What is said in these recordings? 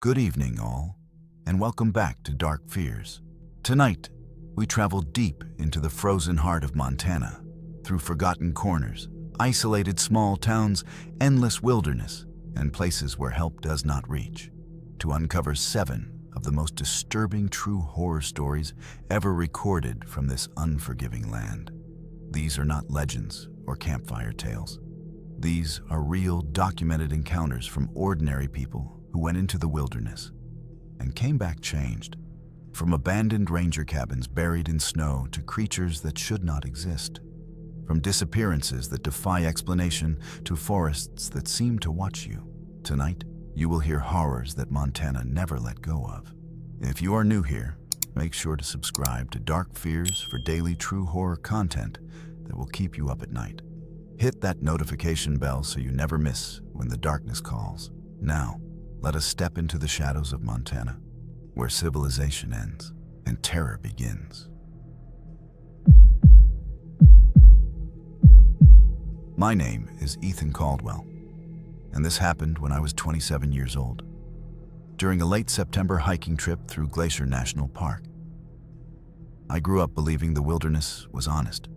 Good evening, all, and welcome back to Dark Fears. Tonight, we travel deep into the frozen heart of Montana, through forgotten corners, isolated small towns, endless wilderness, and places where help does not reach, to uncover 7 of the most disturbing true horror stories ever recorded from this unforgiving land. These are not legends or campfire tales. These are real, documented encounters from ordinary people who went into the wilderness and came back changed. From abandoned ranger cabins buried in snow to creatures that should not exist. From disappearances that defy explanation to forests that seem to watch you. Tonight, you will hear horrors that Montana never let go of. If you are new here, make sure to subscribe to Dark Fears for daily true horror content that will keep you up at night. Hit that notification bell so you never miss when the darkness calls. Now, let us step into the shadows of Montana, where civilization ends and terror begins. My name is Ethan Caldwell, and this happened when I was 27 years old, during a late September hiking trip through Glacier National Park. I grew up believing the wilderness was honest.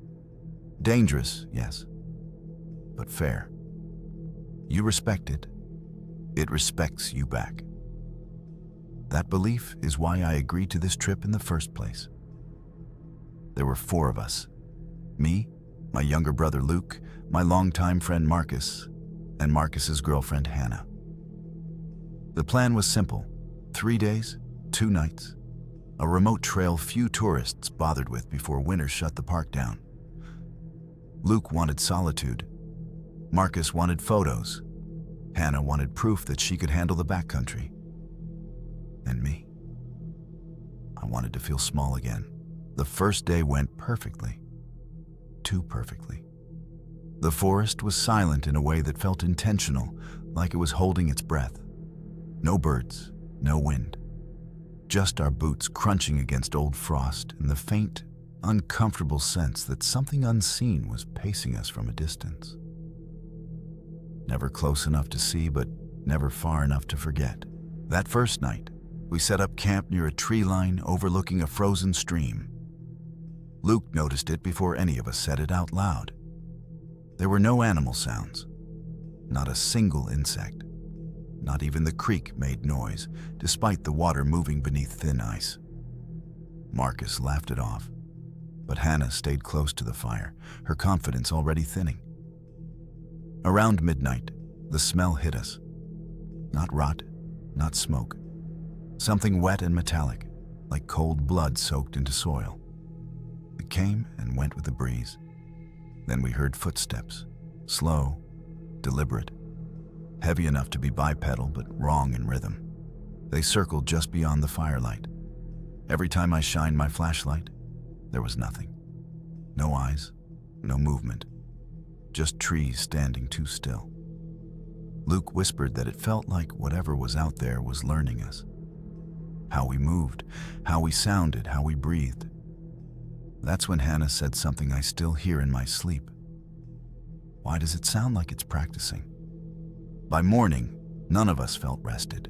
Dangerous, yes, but fair. You respect it. It respects you back. That belief is why I agreed to this trip in the first place. There were 4 of us. Me, my younger brother Luke, my longtime friend Marcus, and Marcus's girlfriend Hannah. The plan was simple. 3 days, 2 nights. A remote trail few tourists bothered with before winter shut the park down. Luke wanted solitude. Marcus wanted photos. Hannah wanted proof that she could handle the backcountry. And me, I wanted to feel small again. The first day went perfectly. Too perfectly. The forest was silent in a way that felt intentional, like it was holding its breath. No birds, no wind. Just our boots crunching against old frost and the faint, uncomfortable sense that something unseen was pacing us from a distance. Never close enough to see, but never far enough to forget. That first night, we set up camp near a tree line overlooking a frozen stream. Luke noticed it before any of us said it out loud. There were no animal sounds, not a single insect. Not even the creek made noise, despite the water moving beneath thin ice. Marcus laughed it off, but Hannah stayed close to the fire, her confidence already thinning. Around midnight, the smell hit us. Not rot, not smoke. Something wet and metallic, like cold blood soaked into soil. It came and went with the breeze. Then we heard footsteps, slow, deliberate, heavy enough to be bipedal but wrong in rhythm. They circled just beyond the firelight. Every time I shined my flashlight, there was nothing. No eyes, no movement. Just trees standing too still. Luke whispered that it felt like whatever was out there was learning us. How we moved, how we sounded, how we breathed. That's when Hannah said something I still hear in my sleep. Why does it sound like it's practicing? By morning, none of us felt rested.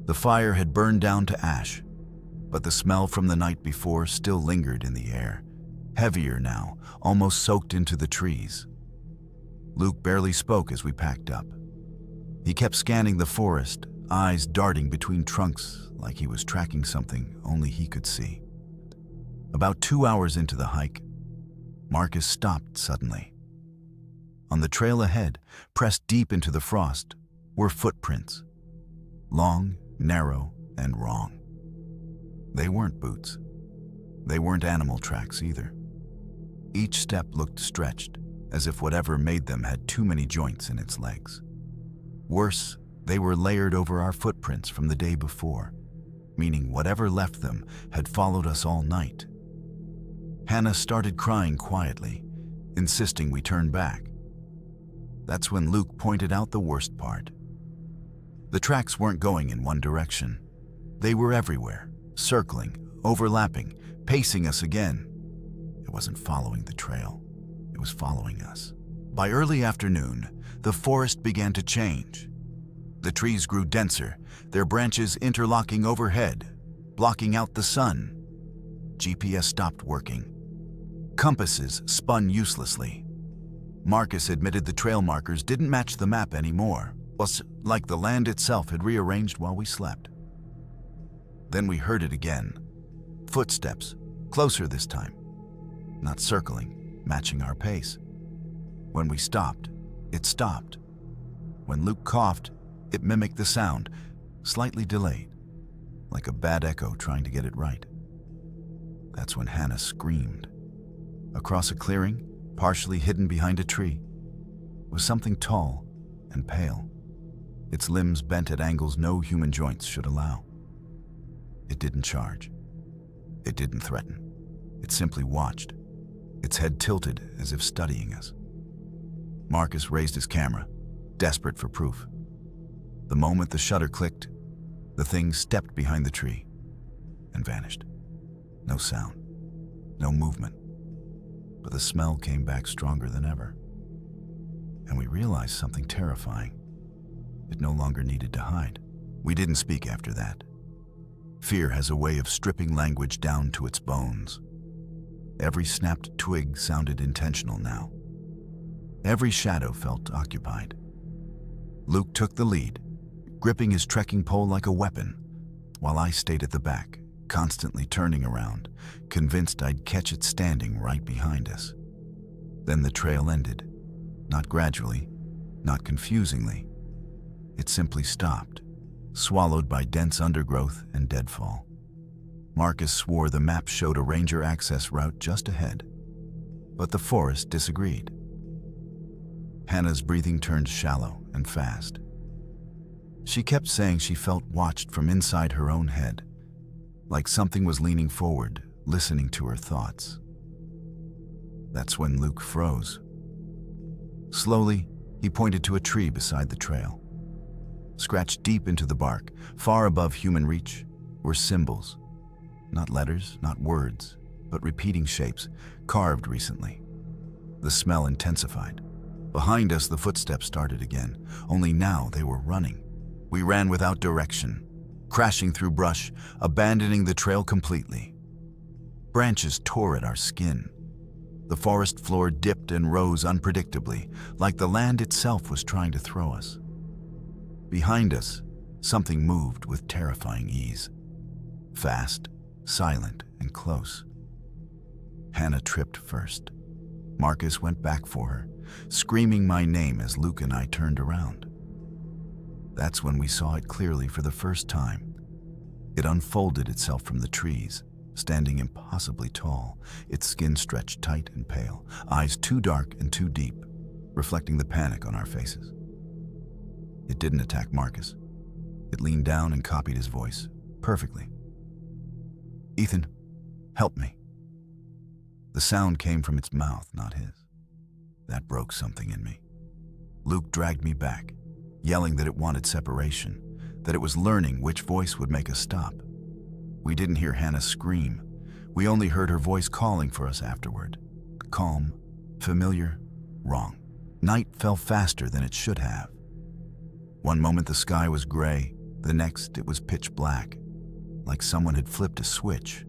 The fire had burned down to ash, but the smell from the night before still lingered in the air. Heavier now, almost soaked into the trees. Luke barely spoke as we packed up. He kept scanning the forest, eyes darting between trunks like he was tracking something only he could see. About 2 hours into the hike, Marcus stopped suddenly. On the trail ahead, pressed deep into the frost, were footprints. Long, narrow, and wrong. They weren't boots. They weren't animal tracks either. Each step looked stretched, as if whatever made them had too many joints in its legs. Worse, they were layered over our footprints from the day before, meaning whatever left them had followed us all night. Hannah started crying quietly, insisting we turn back. That's when Luke pointed out the worst part. The tracks weren't going in one direction. They were everywhere, circling, overlapping, pacing us again. It wasn't following the trail. It was following us. By early afternoon, the forest began to change. The trees grew denser, their branches interlocking overhead, blocking out the sun. GPS stopped working. Compasses spun uselessly. Marcus admitted the trail markers didn't match the map anymore. It was like the land itself had rearranged while we slept. Then we heard it again. Footsteps, closer this time. Not circling, matching our pace. When we stopped, it stopped. When Luke coughed, it mimicked the sound, slightly delayed, like a bad echo trying to get it right. That's when Hannah screamed. Across a clearing, partially hidden behind a tree, was something tall and pale, its limbs bent at angles no human joints should allow. It didn't charge. It didn't threaten. It simply watched, its head tilted as if studying us. Marcus raised his camera, desperate for proof. The moment the shutter clicked, the thing stepped behind the tree and vanished. No sound, no movement, but the smell came back stronger than ever. And we realized something terrifying. It no longer needed to hide. We didn't speak after that. Fear has a way of stripping language down to its bones. Every snapped twig sounded intentional now. Every shadow felt occupied. Luke took the lead, gripping his trekking pole like a weapon, while I stayed at the back, constantly turning around, convinced I'd catch it standing right behind us. Then the trail ended, not gradually, not confusingly. It simply stopped, swallowed by dense undergrowth and deadfall. Marcus swore the map showed a ranger access route just ahead, but the forest disagreed. Hannah's breathing turned shallow and fast. She kept saying she felt watched from inside her own head, like something was leaning forward, listening to her thoughts. That's when Luke froze. Slowly, he pointed to a tree beside the trail. Scratched deep into the bark, far above human reach, were symbols. Not letters, not words, but repeating shapes, carved recently. The smell intensified. Behind us, the footsteps started again, only now they were running. We ran without direction, crashing through brush, abandoning the trail completely. Branches tore at our skin. The forest floor dipped and rose unpredictably, like the land itself was trying to throw us. Behind us, something moved with terrifying ease. Fast, silent, and close. Hannah tripped first. Marcus went back for her, screaming my name as Luke and I turned around. That's when we saw it clearly for the first time. It unfolded itself from the trees, standing impossibly tall, its skin stretched tight and pale, eyes too dark and too deep, reflecting the panic on our faces. It didn't attack Marcus. It leaned down and copied his voice, perfectly. "Ethan, help me." The sound came from its mouth, not his. That broke something in me. Luke dragged me back, yelling that it wanted separation, that it was learning which voice would make us stop. We didn't hear Hannah scream. We only heard her voice calling for us afterward. Calm, familiar, wrong. Night fell faster than it should have. One moment the sky was gray, the next it was pitch black, like someone had flipped a switch.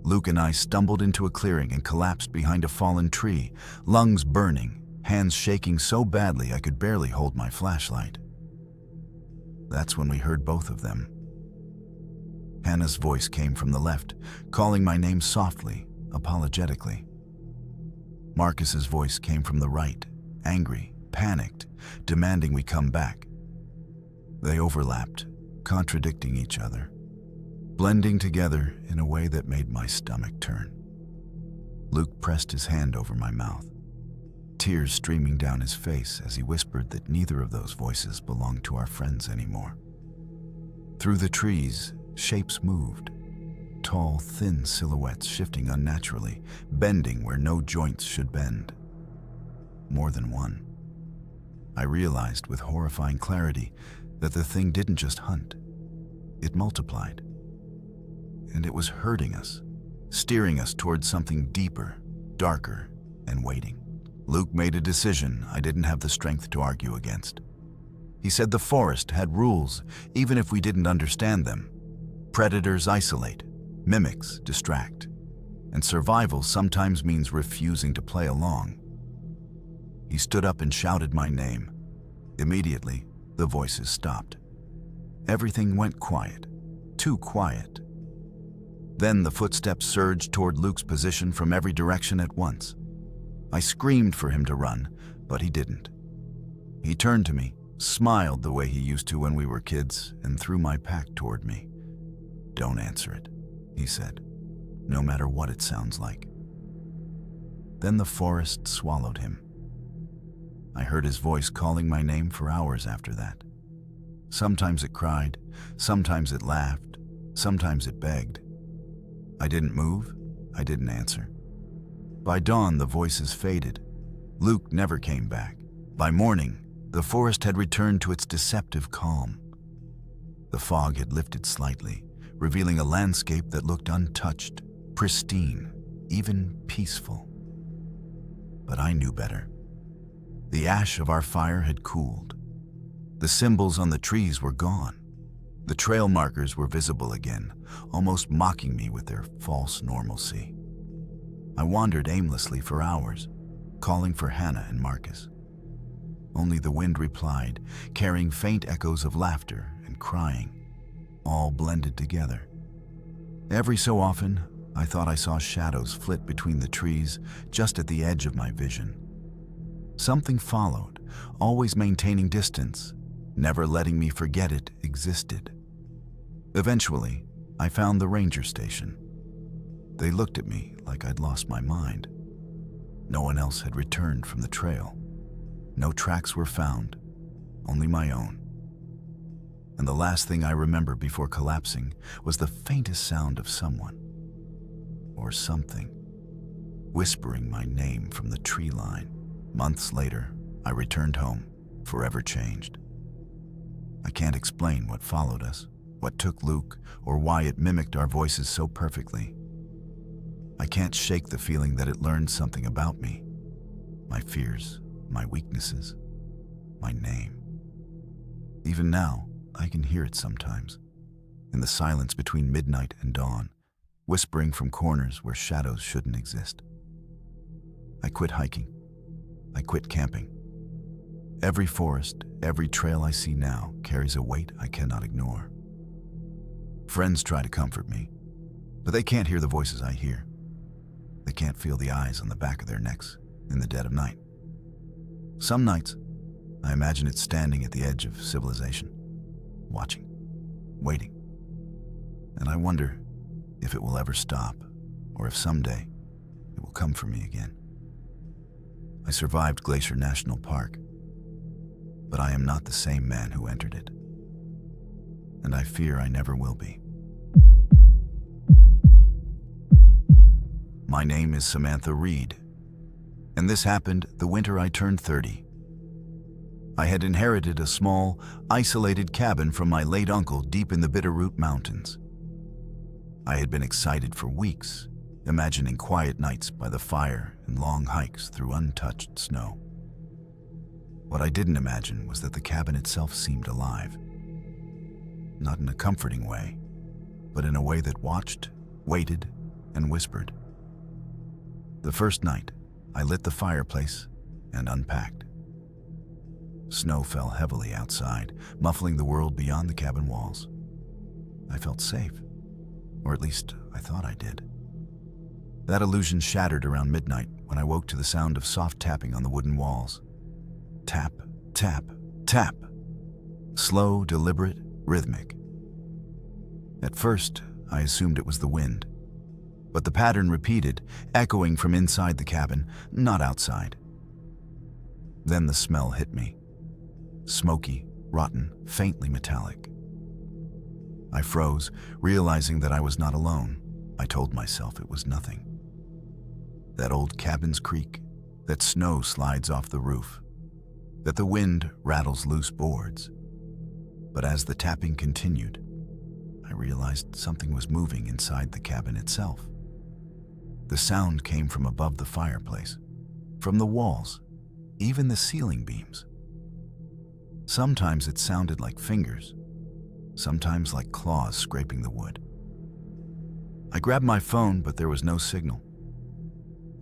Luke and I stumbled into a clearing and collapsed behind a fallen tree, lungs burning, hands shaking so badly I could barely hold my flashlight. That's when we heard both of them. Hannah's voice came from the left, calling my name softly, apologetically. Marcus's voice came from the right, angry, panicked, demanding we come back. They overlapped, contradicting each other, blending together in a way that made my stomach turn. Luke pressed his hand over my mouth, tears streaming down his face as he whispered that neither of those voices belonged to our friends anymore. Through the trees, shapes moved, tall, thin silhouettes shifting unnaturally, bending where no joints should bend. More than one. I realized with horrifying clarity that the thing didn't just hunt. It multiplied. And it was hurting us, steering us towards something deeper, darker, and waiting. Luke made a decision I didn't have the strength to argue against. He said the forest had rules, even if we didn't understand them. Predators isolate, mimics distract, and survival sometimes means refusing to play along. He stood up and shouted my name. Immediately, the voices stopped. Everything went quiet, too quiet. Then the footsteps surged toward Luke's position from every direction at once. I screamed for him to run, but he didn't. He turned to me, smiled the way he used to when we were kids, and threw my pack toward me. "Don't answer it," he said, "no matter what it sounds like." Then the forest swallowed him. I heard his voice calling my name for hours after that. Sometimes it cried, sometimes it laughed, sometimes it begged. I didn't move, I didn't answer. By dawn, the voices faded. Luke never came back. By morning, the forest had returned to its deceptive calm. The fog had lifted slightly, revealing a landscape that looked untouched, pristine, even peaceful. But I knew better. The ash of our fire had cooled. The symbols on the trees were gone. The trail markers were visible again, almost mocking me with their false normalcy. I wandered aimlessly for hours, calling for Hannah and Marcus. Only the wind replied, carrying faint echoes of laughter and crying, all blended together. Every so often, I thought I saw shadows flit between the trees just at the edge of my vision. Something followed, always maintaining distance, never letting me forget it existed. Eventually, I found the ranger station. They looked at me like I'd lost my mind. No one else had returned from the trail. No tracks were found, only my own. And the last thing I remember before collapsing was the faintest sound of someone, or something, whispering my name from the tree line. Months later, I returned home, forever changed. I can't explain what followed us, what took Luke, or why it mimicked our voices so perfectly. I can't shake the feeling that it learned something about me, my fears, my weaknesses, my name. Even now, I can hear it sometimes, in the silence between midnight and dawn, whispering from corners where shadows shouldn't exist. I quit hiking. I quit camping. Every forest, every trail I see now carries a weight I cannot ignore. Friends try to comfort me, but they can't hear the voices I hear. They can't feel the eyes on the back of their necks in the dead of night. Some nights, I imagine it standing at the edge of civilization, watching, waiting. And I wonder if it will ever stop, or if someday it will come for me again. I survived Glacier National Park, but I am not the same man who entered it. And I fear I never will be. My name is Samantha Reed, and this happened the winter I turned 30. I had inherited a small, isolated cabin from my late uncle deep in the Bitterroot Mountains. I had been excited for weeks, imagining quiet nights by the fire and long hikes through untouched snow. What I didn't imagine was that the cabin itself seemed alive. Not in a comforting way, but in a way that watched, waited, and whispered. The first night, I lit the fireplace and unpacked. Snow fell heavily outside, muffling the world beyond the cabin walls. I felt safe, or at least I thought I did. That illusion shattered around midnight when I woke to the sound of soft tapping on the wooden walls. Tap, tap, tap. Slow, deliberate, rhythmic. At first, I assumed it was the wind, but the pattern repeated, echoing from inside the cabin, not outside. Then the smell hit me. Smoky, rotten, faintly metallic. I froze, realizing that I was not alone. I told myself it was nothing. That old cabin's creak, that snow slides off the roof, that the wind rattles loose boards. But as the tapping continued, I realized something was moving inside the cabin itself. The sound came from above the fireplace, from the walls, even the ceiling beams. Sometimes it sounded like fingers, sometimes like claws scraping the wood. I grabbed my phone, but there was no signal.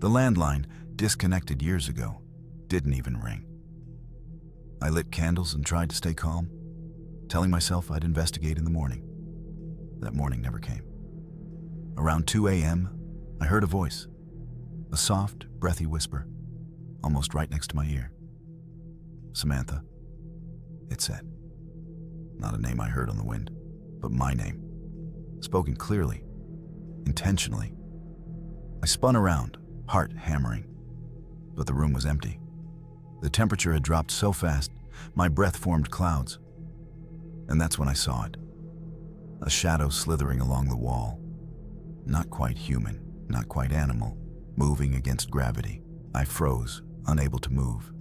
The landline, disconnected years ago, didn't even ring. I lit candles and tried to stay calm, telling myself I'd investigate in the morning. That morning never came. Around 2 a.m., I heard a voice, a soft, breathy whisper, almost right next to my ear. "Samantha," it said. Not a name I heard on the wind, but my name, spoken clearly, intentionally. I spun around, heart hammering, but the room was empty. The temperature had dropped so fast, my breath formed clouds. And that's when I saw it. A shadow slithering along the wall. Not quite human, not quite animal, moving against gravity. I froze, unable to move,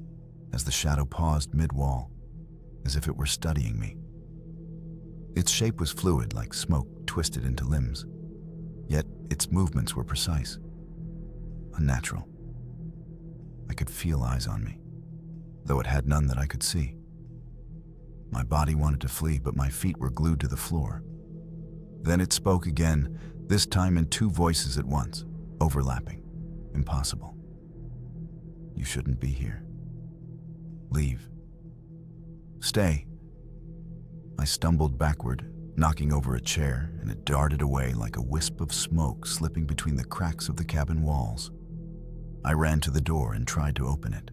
as the shadow paused mid-wall, as if it were studying me. Its shape was fluid, like smoke twisted into limbs, yet its movements were precise, unnatural. I could feel eyes on me, though it had none that I could see. My body wanted to flee, but my feet were glued to the floor. Then it spoke again, this time in two voices at once, overlapping. Impossible. "You shouldn't be here. Leave. Stay." I stumbled backward, knocking over a chair, and it darted away like a wisp of smoke slipping between the cracks of the cabin walls. I ran to the door and tried to open it.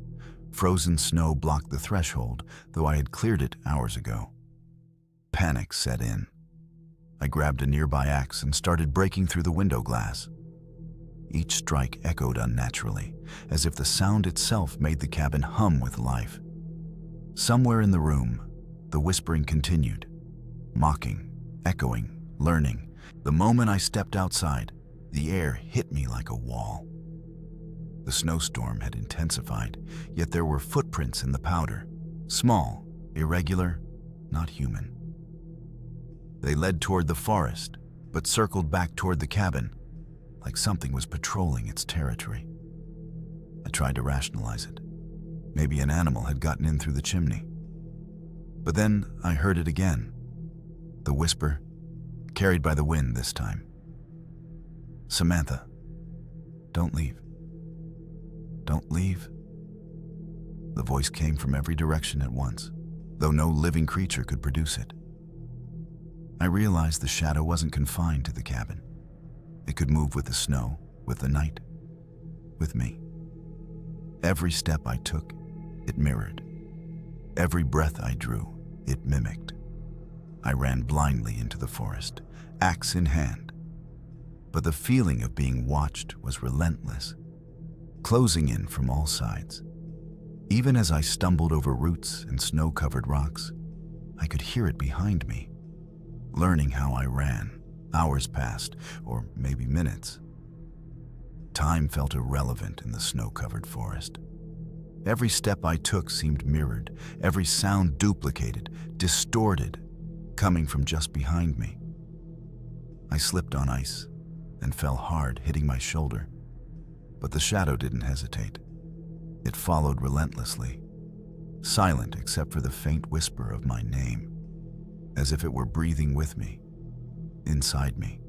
Frozen snow blocked the threshold, though I had cleared it hours ago. Panic set in. I grabbed a nearby axe and started breaking through the window glass. Each strike echoed unnaturally, as if the sound itself made the cabin hum with life. Somewhere in the room, the whispering continued, mocking, echoing, learning. The moment I stepped outside, the air hit me like a wall. The snowstorm had intensified, yet there were footprints in the powder, small, irregular, not human. They led toward the forest, but circled back toward the cabin, like something was patrolling its territory. I tried to rationalize it. Maybe an animal had gotten in through the chimney. But then I heard it again. The whisper, carried by the wind this time. "Samantha, don't leave. Don't leave." The voice came from every direction at once, though no living creature could produce it. I realized the shadow wasn't confined to the cabin. It could move with the snow, with the night, with me. Every step I took, it mirrored. Every breath I drew, it mimicked. I ran blindly into the forest, axe in hand. But the feeling of being watched was relentless, closing in from all sides. Even as I stumbled over roots and snow-covered rocks, I could hear it behind me. Learning how I ran, hours passed, or maybe minutes. Time felt irrelevant in the snow-covered forest. Every step I took seemed mirrored, every sound duplicated, distorted, coming from just behind me. I slipped on ice and fell hard, hitting my shoulder. But the shadow didn't hesitate. It followed relentlessly, silent except for the faint whisper of my name, as if it were breathing with me, inside me.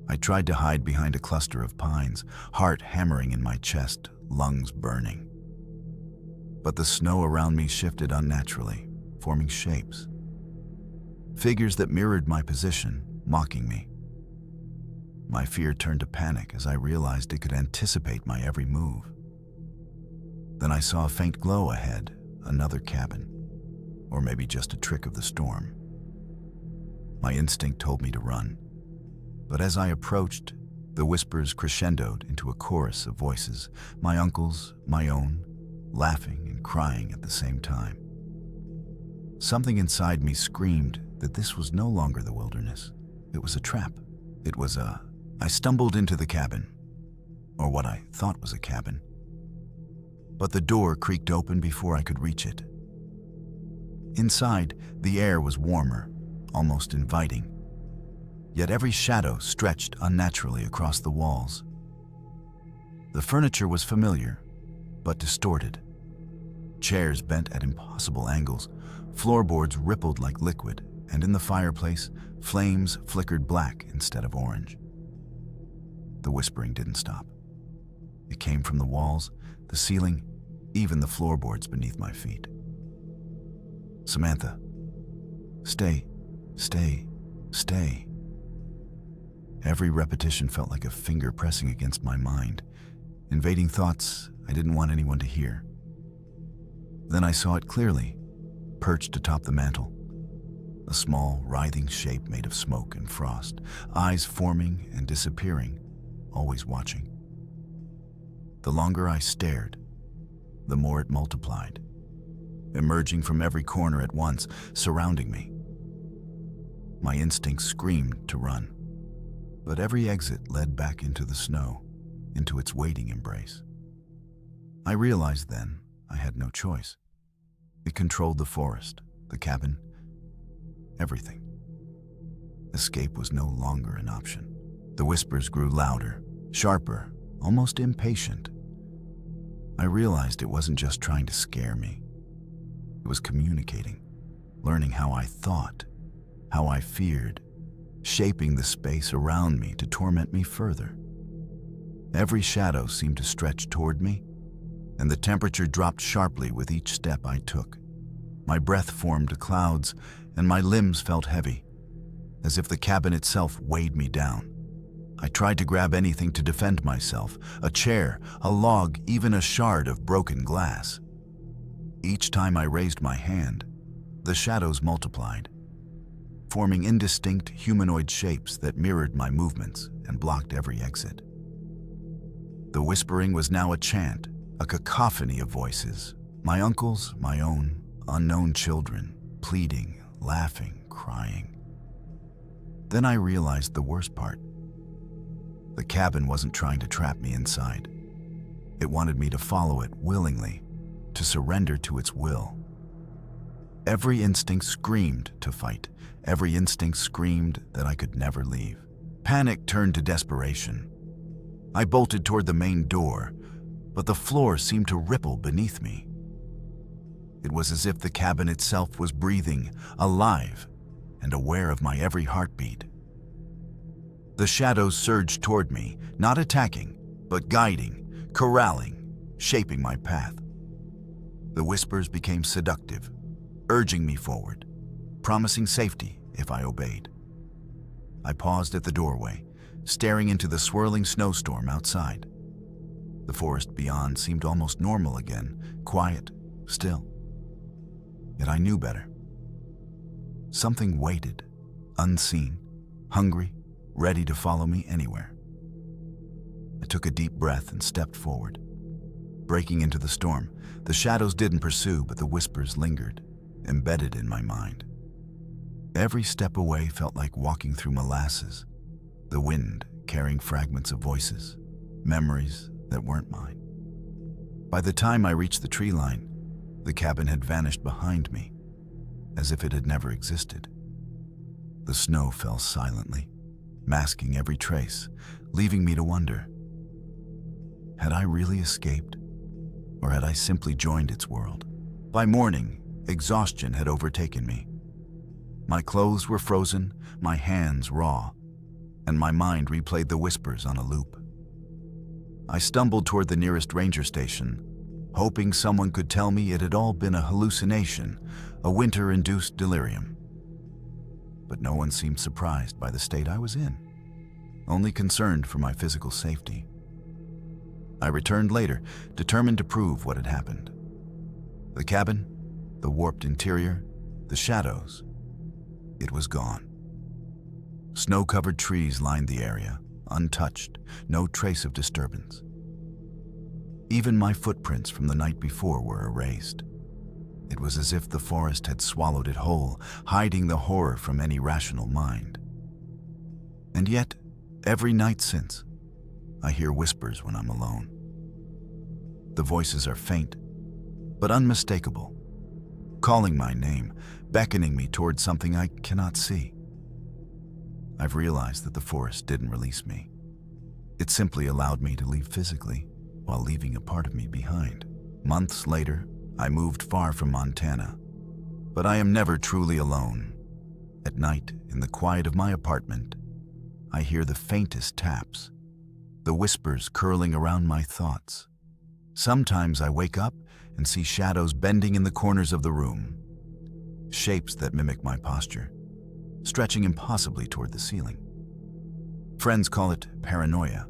I tried to hide behind a cluster of pines, heart hammering in my chest, lungs burning. But the snow around me shifted unnaturally, forming shapes. Figures that mirrored my position, mocking me. My fear turned to panic as I realized it could anticipate my every move. Then I saw a faint glow ahead, another cabin, or maybe just a trick of the storm. My instinct told me to run, but as I approached, the whispers crescendoed into a chorus of voices, my uncle's, my own, laughing and crying at the same time. Something inside me screamed that this was no longer the wilderness. It was a trap. I stumbled into the cabin, or what I thought was a cabin. But the door creaked open before I could reach it. Inside, the air was warmer, almost inviting. Yet every shadow stretched unnaturally across the walls. The furniture was familiar, but distorted. Chairs bent at impossible angles, Floorboards rippled like liquid, and in the fireplace, flames flickered black instead of orange. The whispering didn't stop. It came from the walls, the ceiling, even the floorboards beneath my feet. "Samantha, stay, stay, stay." Every repetition felt like a finger pressing against my mind, invading thoughts I didn't want anyone to hear. Then I saw it clearly, perched atop the mantel. A small, writhing shape made of smoke and frost, eyes forming and disappearing, always watching. The longer I stared, the more it multiplied, emerging from every corner at once, surrounding me. My instincts screamed to run, but every exit led back into the snow, into its waiting embrace. I realized then I had no choice. It controlled the forest, the cabin, everything. Escape was no longer an option. The whispers grew louder, sharper, almost impatient. I realized it wasn't just trying to scare me. It was communicating, learning how I thought, how I feared, shaping the space around me to torment me further. Every shadow seemed to stretch toward me, and the temperature dropped sharply with each step I took. My breath formed to clouds, and my limbs felt heavy, as if the cabin itself weighed me down. I tried to grab anything to defend myself, a chair, a log, even a shard of broken glass. Each time I raised my hand, the shadows multiplied, forming indistinct humanoid shapes that mirrored my movements and blocked every exit. The whispering was now a chant, a cacophony of voices, my uncle's, my own, unknown children, pleading, laughing, crying. Then I realized the worst part. The cabin wasn't trying to trap me inside. It wanted me to follow it willingly, to surrender to its will. Every instinct screamed to fight. Every instinct screamed that I could never leave. Panic turned to desperation. I bolted toward the main door, but the floor seemed to ripple beneath me. It was as if the cabin itself was breathing, alive, and aware of my every heartbeat. The shadows surged toward me, not attacking, but guiding, corralling, shaping my path. The whispers became seductive, urging me forward, promising safety if I obeyed. I paused at the doorway, staring into the swirling snowstorm outside. The forest beyond seemed almost normal again, quiet, still. Yet I knew better. Something waited, unseen, hungry, ready to follow me anywhere. I took a deep breath and stepped forward. Breaking into the storm, the shadows didn't pursue, but the whispers lingered, embedded in my mind. Every step away felt like walking through molasses, the wind carrying fragments of voices, memories that weren't mine. By the time I reached the tree line, the cabin had vanished behind me, as if it had never existed. The snow fell silently, masking every trace, leaving me to wonder. Had I really escaped, or had I simply joined its world? By morning, exhaustion had overtaken me. My clothes were frozen, my hands raw, and my mind replayed the whispers on a loop. I stumbled toward the nearest ranger station, hoping someone could tell me it had all been a hallucination, a winter-induced delirium. But no one seemed surprised by the state I was in, only concerned for my physical safety. I returned later, determined to prove what had happened. The cabin, the warped interior, the shadows, it was gone. Snow-covered trees lined the area, untouched, no trace of disturbance. Even my footprints from the night before were erased. It was as if the forest had swallowed it whole, hiding the horror from any rational mind. And yet, every night since, I hear whispers when I'm alone. The voices are faint, but unmistakable, calling my name, beckoning me toward something I cannot see. I've realized that the forest didn't release me. It simply allowed me to leave physically, while leaving a part of me behind. Months later, I moved far from Montana, But I am never truly alone. At night, in the quiet of my apartment, I hear the faintest taps, the whispers curling around my thoughts. Sometimes I wake up and see shadows bending in the corners of the room, shapes that mimic my posture, stretching impossibly toward the ceiling. Friends call it paranoia.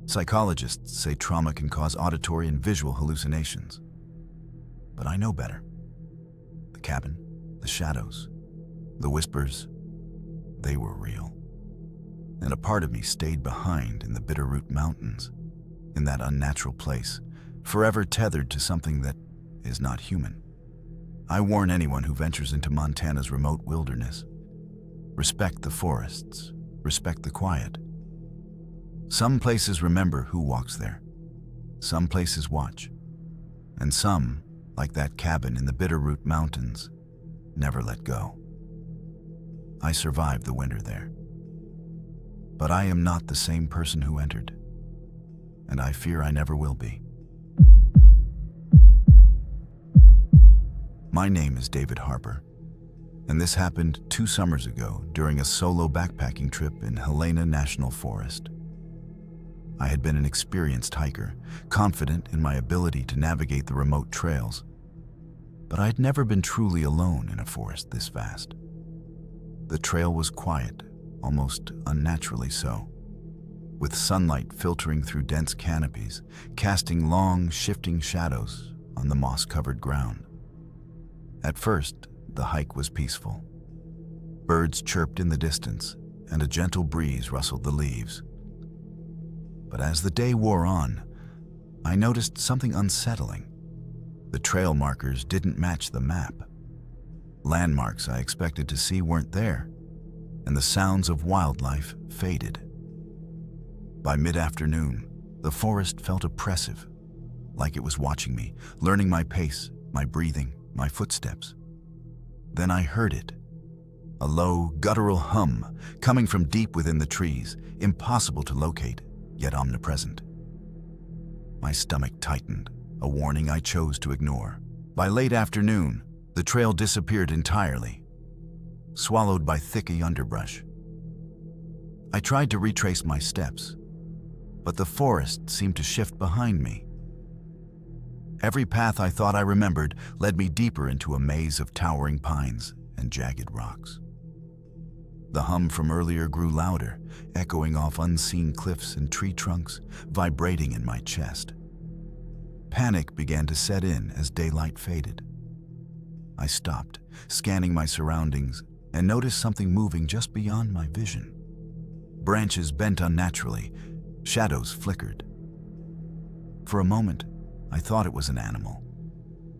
Psychologists say trauma can cause auditory and visual hallucinations. But I know better. The cabin, the shadows, the whispers, they were real. And a part of me stayed behind in the Bitterroot Mountains, in that unnatural place, forever tethered to something that is not human. I warn anyone who ventures into Montana's remote wilderness. Respect the forests, respect the quiet. Some places remember who walks there. Some places watch. And some, like that cabin in the Bitterroot Mountains, never let go. I survived the winter there. But I am not the same person who entered, and I fear I never will be. My name is David Harper, and this happened 2 summers ago during a solo backpacking trip in Helena National Forest. I had been an experienced hiker, confident in my ability to navigate the remote trails, but I had never been truly alone in a forest this vast. The trail was quiet, almost unnaturally so, with sunlight filtering through dense canopies, casting long, shifting shadows on the moss-covered ground. At first, the hike was peaceful. Birds chirped in the distance, and a gentle breeze rustled the leaves. But as the day wore on, I noticed something unsettling. The trail markers didn't match the map. Landmarks I expected to see weren't there, and the sounds of wildlife faded. By mid-afternoon, the forest felt oppressive, like it was watching me, learning my pace, my breathing, my footsteps. Then I heard it, a low, guttural hum coming from deep within the trees, impossible to locate, yet omnipresent. My stomach tightened, a warning I chose to ignore. By late afternoon, the trail disappeared entirely, swallowed by thick underbrush. I tried to retrace my steps, but the forest seemed to shift behind me. Every path I thought I remembered led me deeper into a maze of towering pines and jagged rocks. The hum from earlier grew louder, echoing off unseen cliffs and tree trunks, vibrating in my chest. Panic began to set in as daylight faded. I stopped, scanning my surroundings, and noticed something moving just beyond my vision. Branches bent unnaturally, shadows flickered. For a moment, I thought it was an animal,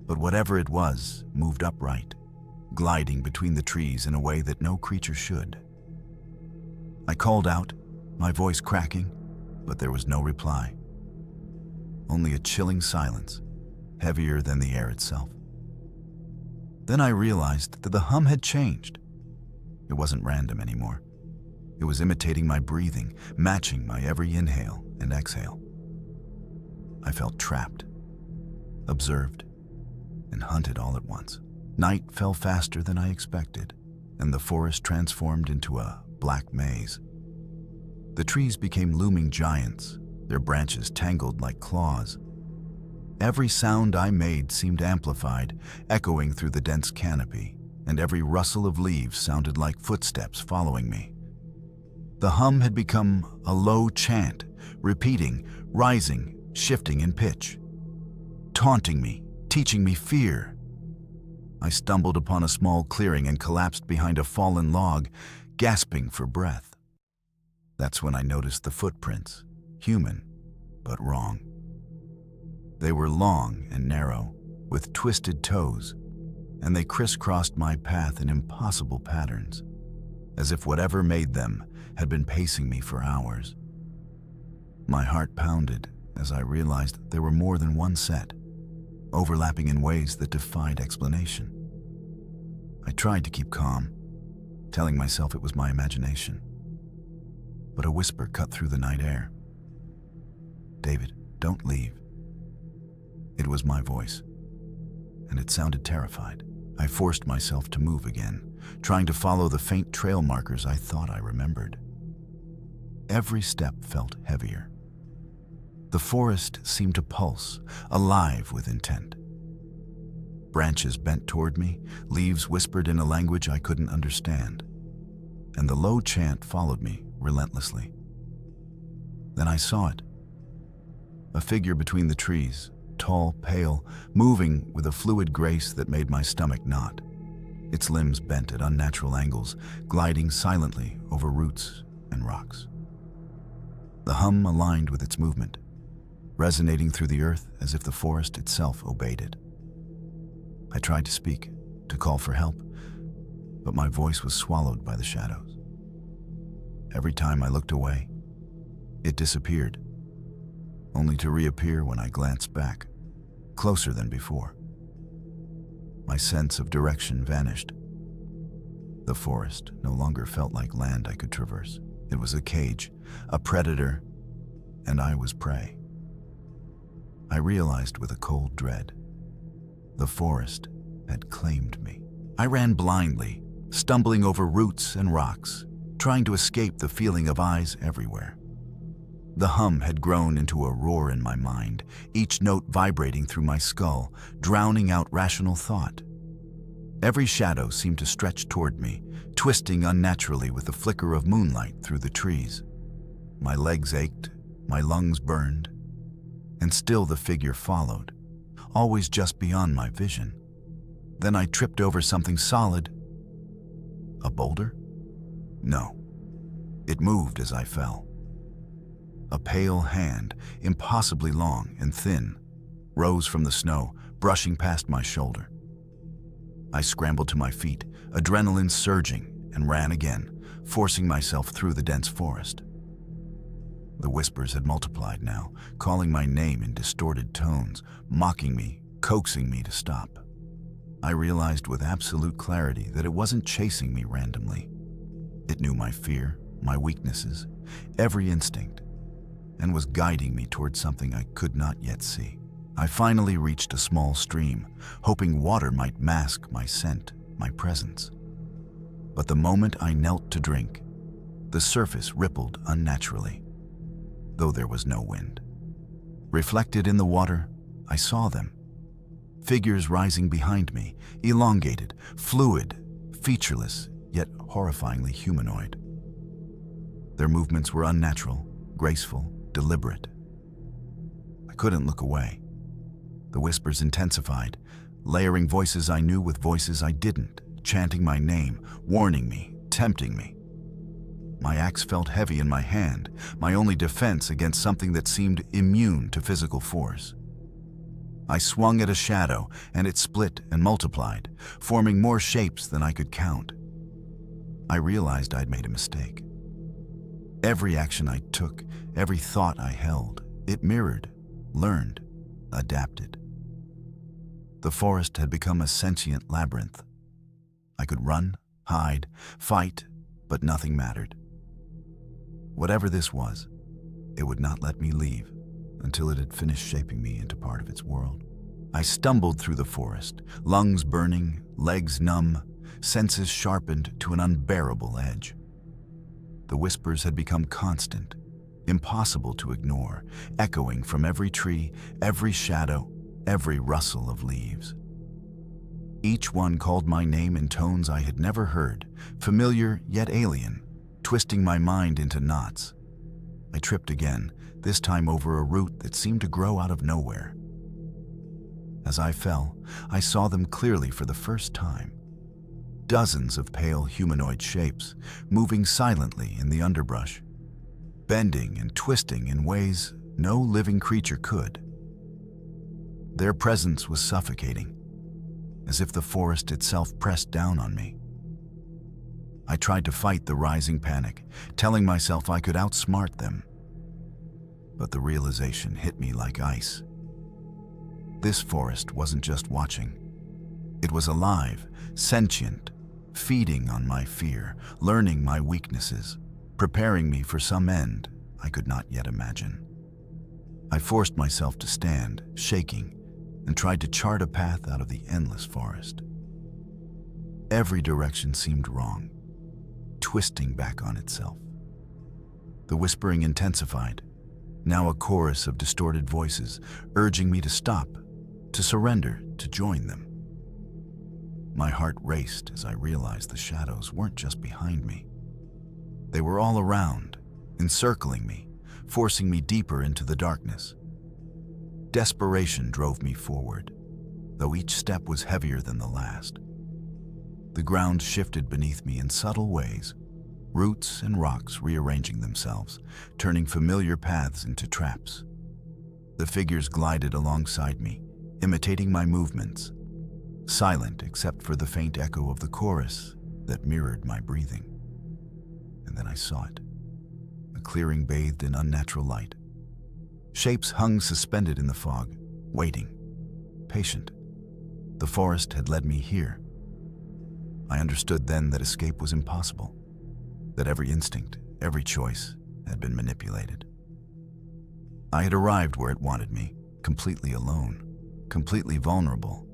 but whatever it was moved upright, gliding between the trees in a way that no creature should. I called out, my voice cracking, but there was no reply. Only a chilling silence, heavier than the air itself. Then I realized that the hum had changed. It wasn't random anymore. It was imitating my breathing, matching my every inhale and exhale. I felt trapped, observed, and hunted all at once. Night fell faster than I expected, and the forest transformed into a black maze. The trees became looming giants, their branches tangled like claws. Every sound I made seemed amplified, echoing through the dense canopy, and every rustle of leaves sounded like footsteps following me. The hum had become a low chant, repeating, rising, shifting in pitch, taunting me, teaching me fear. I stumbled upon a small clearing and collapsed behind a fallen log, gasping for breath. That's when I noticed the footprints, human, but wrong. They were long and narrow, with twisted toes, and they crisscrossed my path in impossible patterns, as if whatever made them had been pacing me for hours. My heart pounded as I realized there were more than one set, overlapping in ways that defied explanation. I tried to keep calm, telling myself it was my imagination. But a whisper cut through the night air. "David, don't leave." It was my voice, and it sounded terrified. I forced myself to move again, trying to follow the faint trail markers I thought I remembered. Every step felt heavier. The forest seemed to pulse, alive with intent. Branches bent toward me, leaves whispered in a language I couldn't understand, and the low chant followed me relentlessly. Then I saw it. A figure between the trees, tall, pale, moving with a fluid grace that made my stomach knot. Its limbs bent at unnatural angles, gliding silently over roots and rocks. The hum aligned with its movement, resonating through the earth as if the forest itself obeyed it. I tried to speak, to call for help, but my voice was swallowed by the shadows. Every time I looked away, it disappeared, only to reappear when I glanced back, closer than before. My sense of direction vanished. The forest no longer felt like land I could traverse. It was a cage, a predator, and I was prey. I realized with a cold dread, the forest had claimed me. I ran blindly, stumbling over roots and rocks, trying to escape the feeling of eyes everywhere. The hum had grown into a roar in my mind, each note vibrating through my skull, drowning out rational thought. Every shadow seemed to stretch toward me, twisting unnaturally with the flicker of moonlight through the trees. My legs ached, my lungs burned, and still the figure followed, always just beyond my vision. Then I tripped over something solid. A boulder? No. It moved as I fell. A pale hand, impossibly long and thin, rose from the snow, brushing past my shoulder. I scrambled to my feet, adrenaline surging, and ran again, forcing myself through the dense forest. The whispers had multiplied now, calling my name in distorted tones, mocking me, coaxing me to stop. I realized with absolute clarity that it wasn't chasing me randomly. It knew my fear, my weaknesses, every instinct, and was guiding me toward something I could not yet see. I finally reached a small stream, hoping water might mask my scent, my presence. But the moment I knelt to drink, the surface rippled unnaturally, though there was no wind. Reflected in the water, I saw them. Figures rising behind me, elongated, fluid, featureless, yet horrifyingly humanoid. Their movements were unnatural, graceful, deliberate. I couldn't look away. The whispers intensified, layering voices I knew with voices I didn't, chanting my name, warning me, tempting me. My axe felt heavy in my hand, my only defense against something that seemed immune to physical force. I swung at a shadow, and it split and multiplied, forming more shapes than I could count. I realized I'd made a mistake. Every action I took, every thought I held, it mirrored, learned, adapted. The forest had become a sentient labyrinth. I could run, hide, fight, but nothing mattered. Whatever this was, it would not let me leave until it had finished shaping me into part of its world. I stumbled through the forest, lungs burning, legs numb, senses sharpened to an unbearable edge. The whispers had become constant, impossible to ignore, echoing from every tree, every shadow, every rustle of leaves. Each one called my name in tones I had never heard, familiar yet alien, twisting my mind into knots. I tripped again, this time over a root that seemed to grow out of nowhere. As I fell, I saw them clearly for the first time. Dozens of pale humanoid shapes, moving silently in the underbrush, bending and twisting in ways no living creature could. Their presence was suffocating, as if the forest itself pressed down on me. I tried to fight the rising panic, telling myself I could outsmart them. But the realization hit me like ice. This forest wasn't just watching. It was alive, sentient, feeding on my fear, learning my weaknesses, preparing me for some end I could not yet imagine. I forced myself to stand, shaking, and tried to chart a path out of the endless forest. Every direction seemed wrong, twisting back on itself. The whispering intensified, now a chorus of distorted voices urging me to stop, to surrender, to join them. My heart raced as I realized the shadows weren't just behind me. They were all around, encircling me, forcing me deeper into the darkness. Desperation drove me forward, though each step was heavier than the last. The ground shifted beneath me in subtle ways, roots and rocks rearranging themselves, turning familiar paths into traps. The figures glided alongside me, imitating my movements, silent except for the faint echo of the chorus that mirrored my breathing. And then I saw it, a clearing bathed in unnatural light. Shapes hung suspended in the fog, waiting, patient. The forest had led me here. I understood then that escape was impossible, that every instinct, every choice had been manipulated. I had arrived where it wanted me, completely alone, completely vulnerable,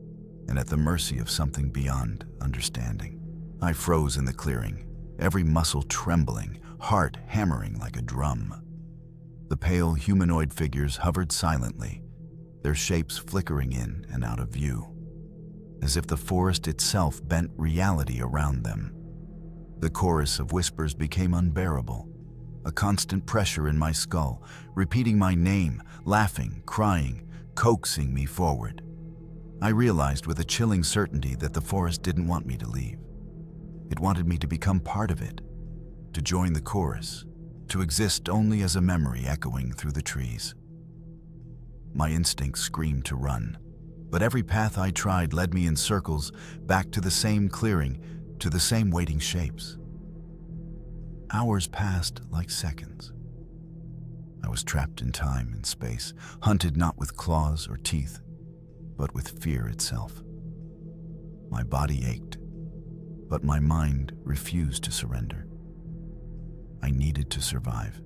and at the mercy of something beyond understanding. I froze in the clearing, every muscle trembling, heart hammering like a drum. The pale humanoid figures hovered silently, their shapes flickering in and out of view, as if the forest itself bent reality around them. The chorus of whispers became unbearable, a constant pressure in my skull, repeating my name, laughing, crying, coaxing me forward. I realized with a chilling certainty that the forest didn't want me to leave. It wanted me to become part of it, to join the chorus, to exist only as a memory echoing through the trees. My instincts screamed to run, but every path I tried led me in circles back to the same clearing, to the same waiting shapes. Hours passed like seconds. I was trapped in time and space, hunted not with claws or teeth, but with fear itself. My body ached, but my mind refused to surrender. I needed to survive,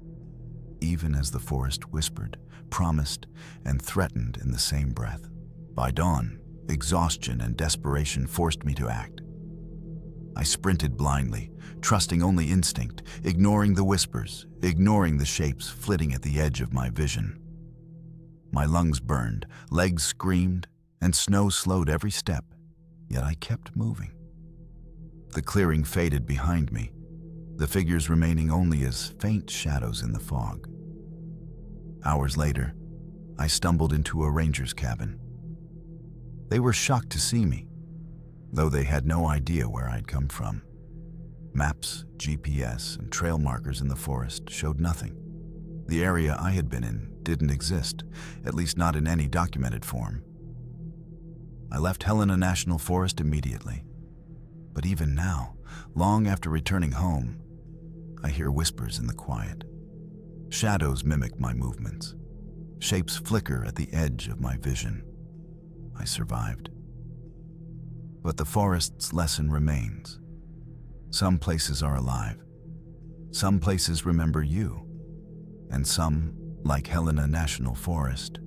even as the forest whispered, promised, and threatened in the same breath. By dawn, exhaustion and desperation forced me to act. I sprinted blindly, trusting only instinct, ignoring the whispers, ignoring the shapes flitting at the edge of my vision. My lungs burned, legs screamed, and snow slowed every step, yet I kept moving. The clearing faded behind me, the figures remaining only as faint shadows in the fog. Hours later, I stumbled into a ranger's cabin. They were shocked to see me, though they had no idea where I'd come from. Maps, GPS, and trail markers in the forest showed nothing. The area I had been in didn't exist, at least not in any documented form. I left Helena National Forest immediately. But even now, long after returning home, I hear whispers in the quiet. Shadows mimic my movements. Shapes flicker at the edge of my vision. I survived. But the forest's lesson remains. Some places are alive. Some places remember you. And some, like Helena National Forest,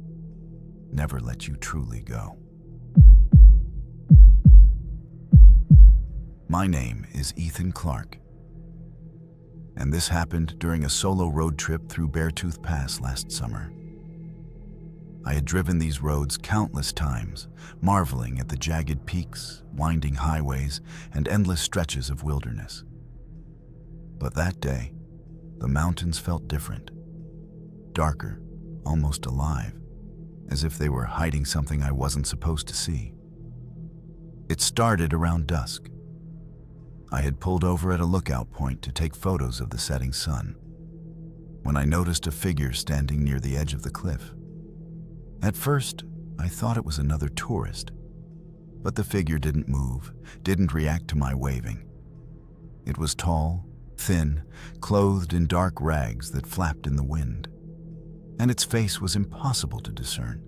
never let you truly go. My name is Ethan Clark, and this happened during a solo road trip through Beartooth Pass last summer. I had driven these roads countless times, marveling at the jagged peaks, winding highways, and endless stretches of wilderness. But that day, the mountains felt different, darker, almost alive, as if they were hiding something I wasn't supposed to see. It started around dusk. I had pulled over at a lookout point to take photos of the setting sun, when I noticed a figure standing near the edge of the cliff. At first, I thought it was another tourist, but the figure didn't move, didn't react to my waving. It was tall, thin, clothed in dark rags that flapped in the wind, and its face was impossible to discern,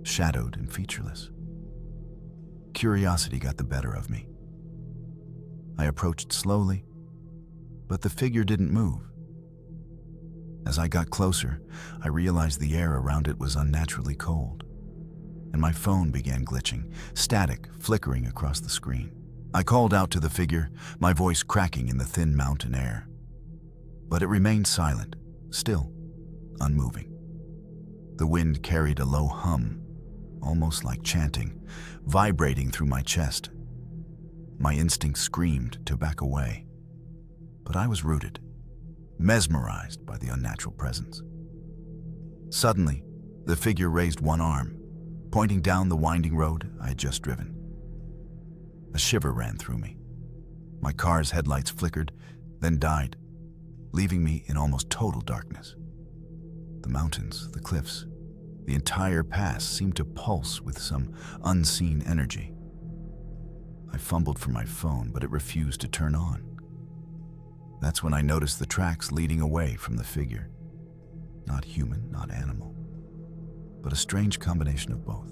shadowed and featureless. Curiosity got the better of me. I approached slowly, but the figure didn't move. As I got closer, I realized the air around it was unnaturally cold, and my phone began glitching, static flickering across the screen. I called out to the figure, my voice cracking in the thin mountain air. But it remained silent, still, unmoving. The wind carried a low hum, almost like chanting, vibrating through my chest. My instinct screamed to back away, but I was rooted, mesmerized by the unnatural presence. Suddenly, the figure raised one arm, pointing down the winding road I had just driven. A shiver ran through me. My car's headlights flickered, then died, leaving me in almost total darkness. The mountains, the cliffs, the entire pass seemed to pulse with some unseen energy. I fumbled for my phone, but it refused to turn on. That's when I noticed the tracks leading away from the figure. Not human, not animal, but a strange combination of both,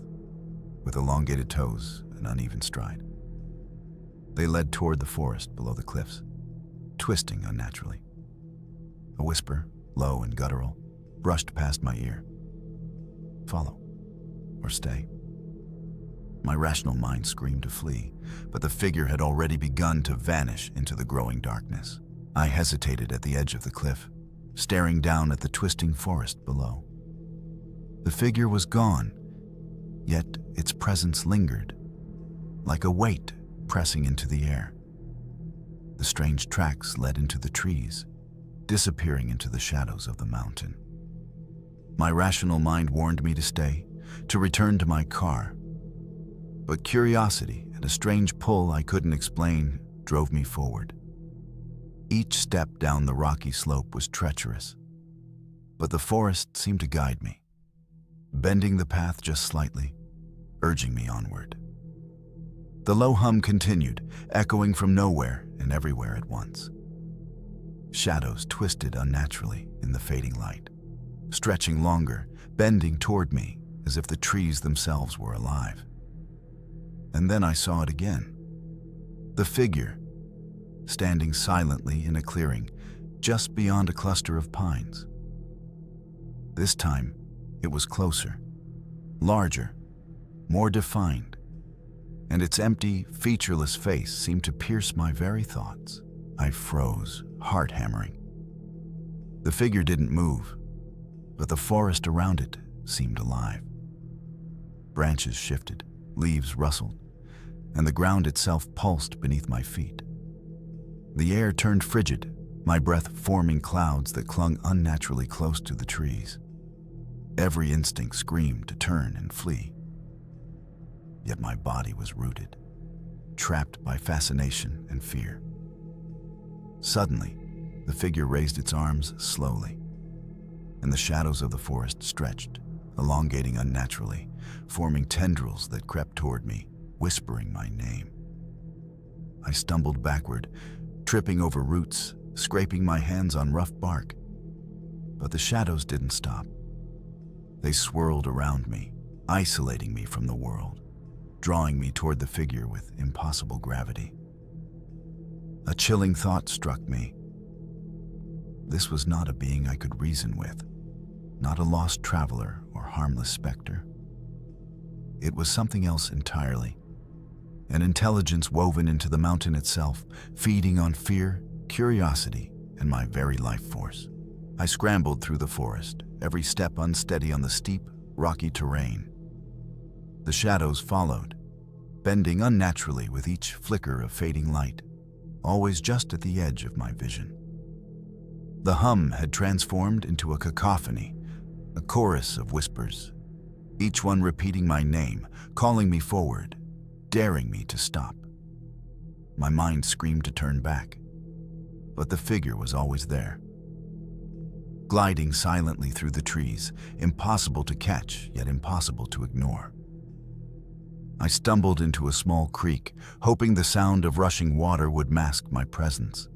with elongated toes and uneven stride. They led toward the forest below the cliffs, twisting unnaturally. A whisper, low and guttural, brushed past my ear. Follow, or stay. My rational mind screamed to flee, but the figure had already begun to vanish into the growing darkness. I hesitated at the edge of the cliff, staring down at the twisting forest below. The figure was gone, yet its presence lingered, like a weight pressing into the air. The strange tracks led into the trees, disappearing into the shadows of the mountain. My rational mind warned me to stay, to return to my car. But curiosity and a strange pull I couldn't explain drove me forward. Each step down the rocky slope was treacherous, but the forest seemed to guide me, bending the path just slightly, urging me onward. The low hum continued, echoing from nowhere and everywhere at once. Shadows twisted unnaturally in the fading light, stretching longer, bending toward me as if the trees themselves were alive. And then I saw it again. The figure, standing silently in a clearing just beyond a cluster of pines. This time, it was closer, larger, more defined, and its empty, featureless face seemed to pierce my very thoughts. I froze, heart hammering. The figure didn't move, but the forest around it seemed alive. Branches shifted, leaves rustled, and the ground itself pulsed beneath my feet. The air turned frigid, my breath forming clouds that clung unnaturally close to the trees. Every instinct screamed to turn and flee. Yet my body was rooted, trapped by fascination and fear. Suddenly, the figure raised its arms slowly, and the shadows of the forest stretched, elongating unnaturally, forming tendrils that crept toward me, whispering my name. I stumbled backward, tripping over roots, scraping my hands on rough bark. But the shadows didn't stop. They swirled around me, isolating me from the world, drawing me toward the figure with impossible gravity. A chilling thought struck me. This was not a being I could reason with, not a lost traveler or harmless specter. It was something else entirely, an intelligence woven into the mountain itself, feeding on fear, curiosity, and my very life force. I scrambled through the forest, every step unsteady on the steep, rocky terrain. The shadows followed, bending unnaturally with each flicker of fading light, always just at the edge of my vision. The hum had transformed into a cacophony, a chorus of whispers, each one repeating my name, calling me forward, daring me to stop. My mind screamed to turn back, but the figure was always there, gliding silently through the trees, impossible to catch, yet impossible to ignore. I stumbled into a small creek, hoping the sound of rushing water would mask my presence.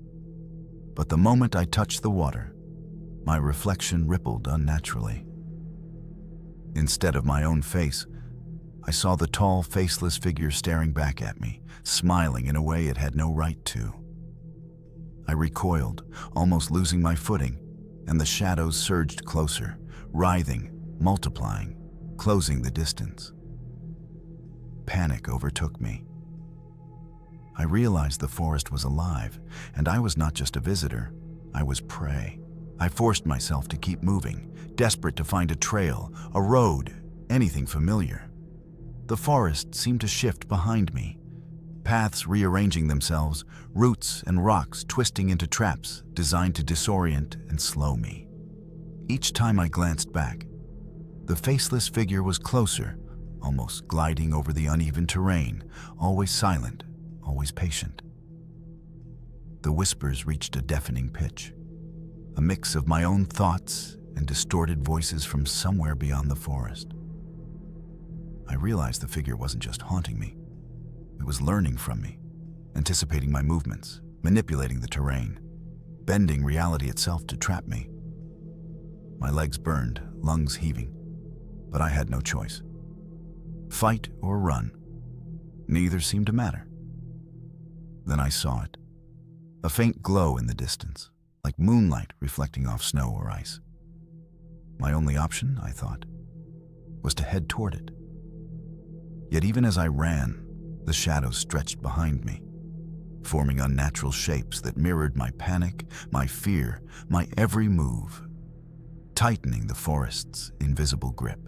But the moment I touched the water, my reflection rippled unnaturally. Instead of my own face, I saw the tall, faceless figure staring back at me, smiling in a way it had no right to. I recoiled, almost losing my footing, and the shadows surged closer, writhing, multiplying, closing the distance. Panic overtook me. I realized the forest was alive, and I was not just a visitor, I was prey. I forced myself to keep moving, desperate to find a trail, a road, anything familiar. The forest seemed to shift behind me, paths rearranging themselves, roots and rocks twisting into traps designed to disorient and slow me. Each time I glanced back, the faceless figure was closer, almost gliding over the uneven terrain, always silent, always patient. The whispers reached a deafening pitch, a mix of my own thoughts and distorted voices from somewhere beyond the forest. I realized the figure wasn't just haunting me. It was learning from me, anticipating my movements, manipulating the terrain, bending reality itself to trap me. My legs burned, lungs heaving, but I had no choice. Fight or run, neither seemed to matter. Then I saw it, a faint glow in the distance, like moonlight reflecting off snow or ice. My only option, I thought, was to head toward it. Yet even as I ran, the shadows stretched behind me, forming unnatural shapes that mirrored my panic, my fear, my every move, tightening the forest's invisible grip.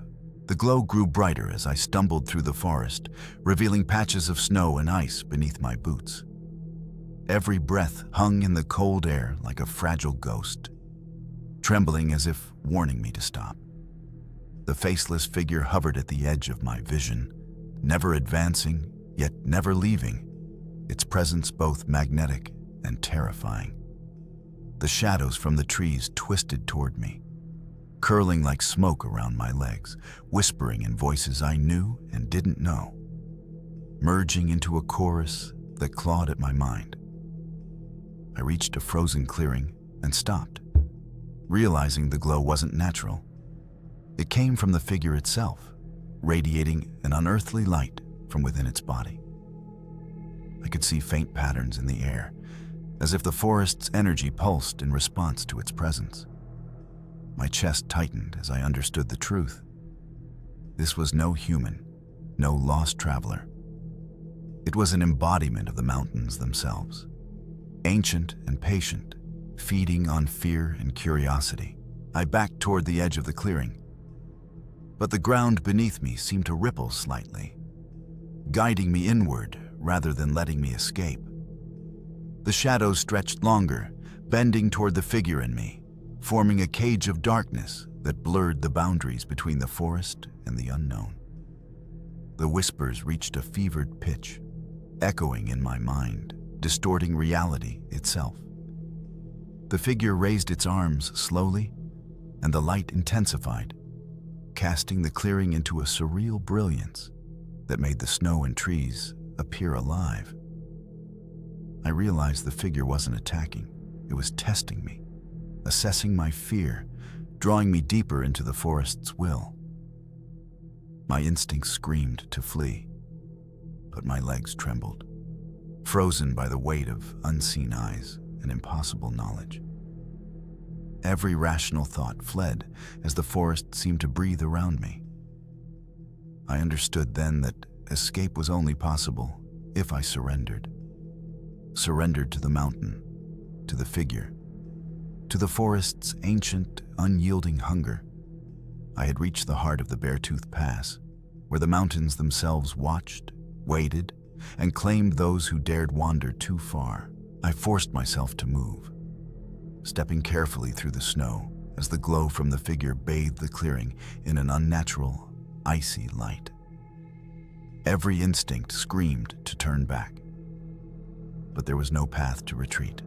The glow grew brighter as I stumbled through the forest, revealing patches of snow and ice beneath my boots. Every breath hung in the cold air like a fragile ghost, trembling as if warning me to stop. The faceless figure hovered at the edge of my vision, never advancing, yet never leaving, its presence both magnetic and terrifying. The shadows from the trees twisted toward me, curling like smoke around my legs, whispering in voices I knew and didn't know, merging into a chorus that clawed at my mind. I reached a frozen clearing and stopped, realizing the glow wasn't natural. It came from the figure itself, radiating an unearthly light from within its body. I could see faint patterns in the air, as if the forest's energy pulsed in response to its presence. My chest tightened as I understood the truth. This was no human, no lost traveler. It was an embodiment of the mountains themselves, ancient and patient, feeding on fear and curiosity. I backed toward the edge of the clearing, but the ground beneath me seemed to ripple slightly, guiding me inward rather than letting me escape. The shadows stretched longer, bending toward the figure in me, forming a cage of darkness that blurred the boundaries between the forest and the unknown. The whispers reached a fevered pitch, echoing in my mind, distorting reality itself. The figure raised its arms slowly, and the light intensified, casting the clearing into a surreal brilliance that made the snow and trees appear alive. I realized the figure wasn't attacking, it was testing me, assessing my fear, drawing me deeper into the forest's will. My instincts screamed to flee, but my legs trembled, frozen by the weight of unseen eyes and impossible knowledge. Every rational thought fled as the forest seemed to breathe around me. I understood then that escape was only possible if I surrendered. Surrendered to the mountain, to the figure, to the forest's ancient, unyielding hunger. I had reached the heart of the Beartooth Pass, where the mountains themselves watched, waited, and claimed those who dared wander too far. I forced myself to move, stepping carefully through the snow as the glow from the figure bathed the clearing in an unnatural, icy light. Every instinct screamed to turn back, but there was no path to retreat.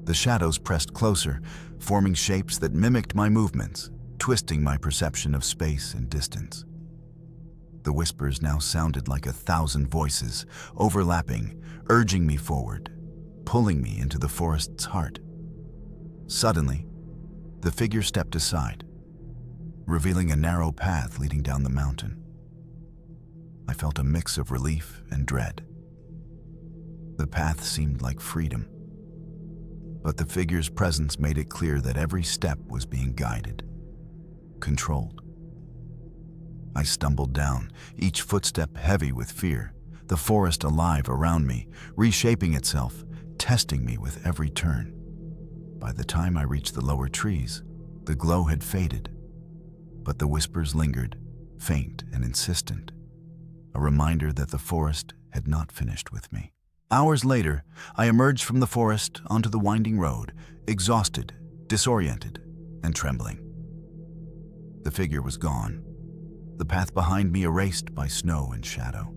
The shadows pressed closer, forming shapes that mimicked my movements, twisting my perception of space and distance. The whispers now sounded like 1,000 voices, overlapping, urging me forward, pulling me into the forest's heart. Suddenly, the figure stepped aside, revealing a narrow path leading down the mountain. I felt a mix of relief and dread. The path seemed like freedom, but the figure's presence made it clear that every step was being guided, controlled. I stumbled down, each footstep heavy with fear, the forest alive around me, reshaping itself, testing me with every turn. By the time I reached the lower trees, the glow had faded, but the whispers lingered, faint and insistent, a reminder that the forest had not finished with me. Hours later, I emerged from the forest onto the winding road, exhausted, disoriented, and trembling. The figure was gone, the path behind me erased by snow and shadow.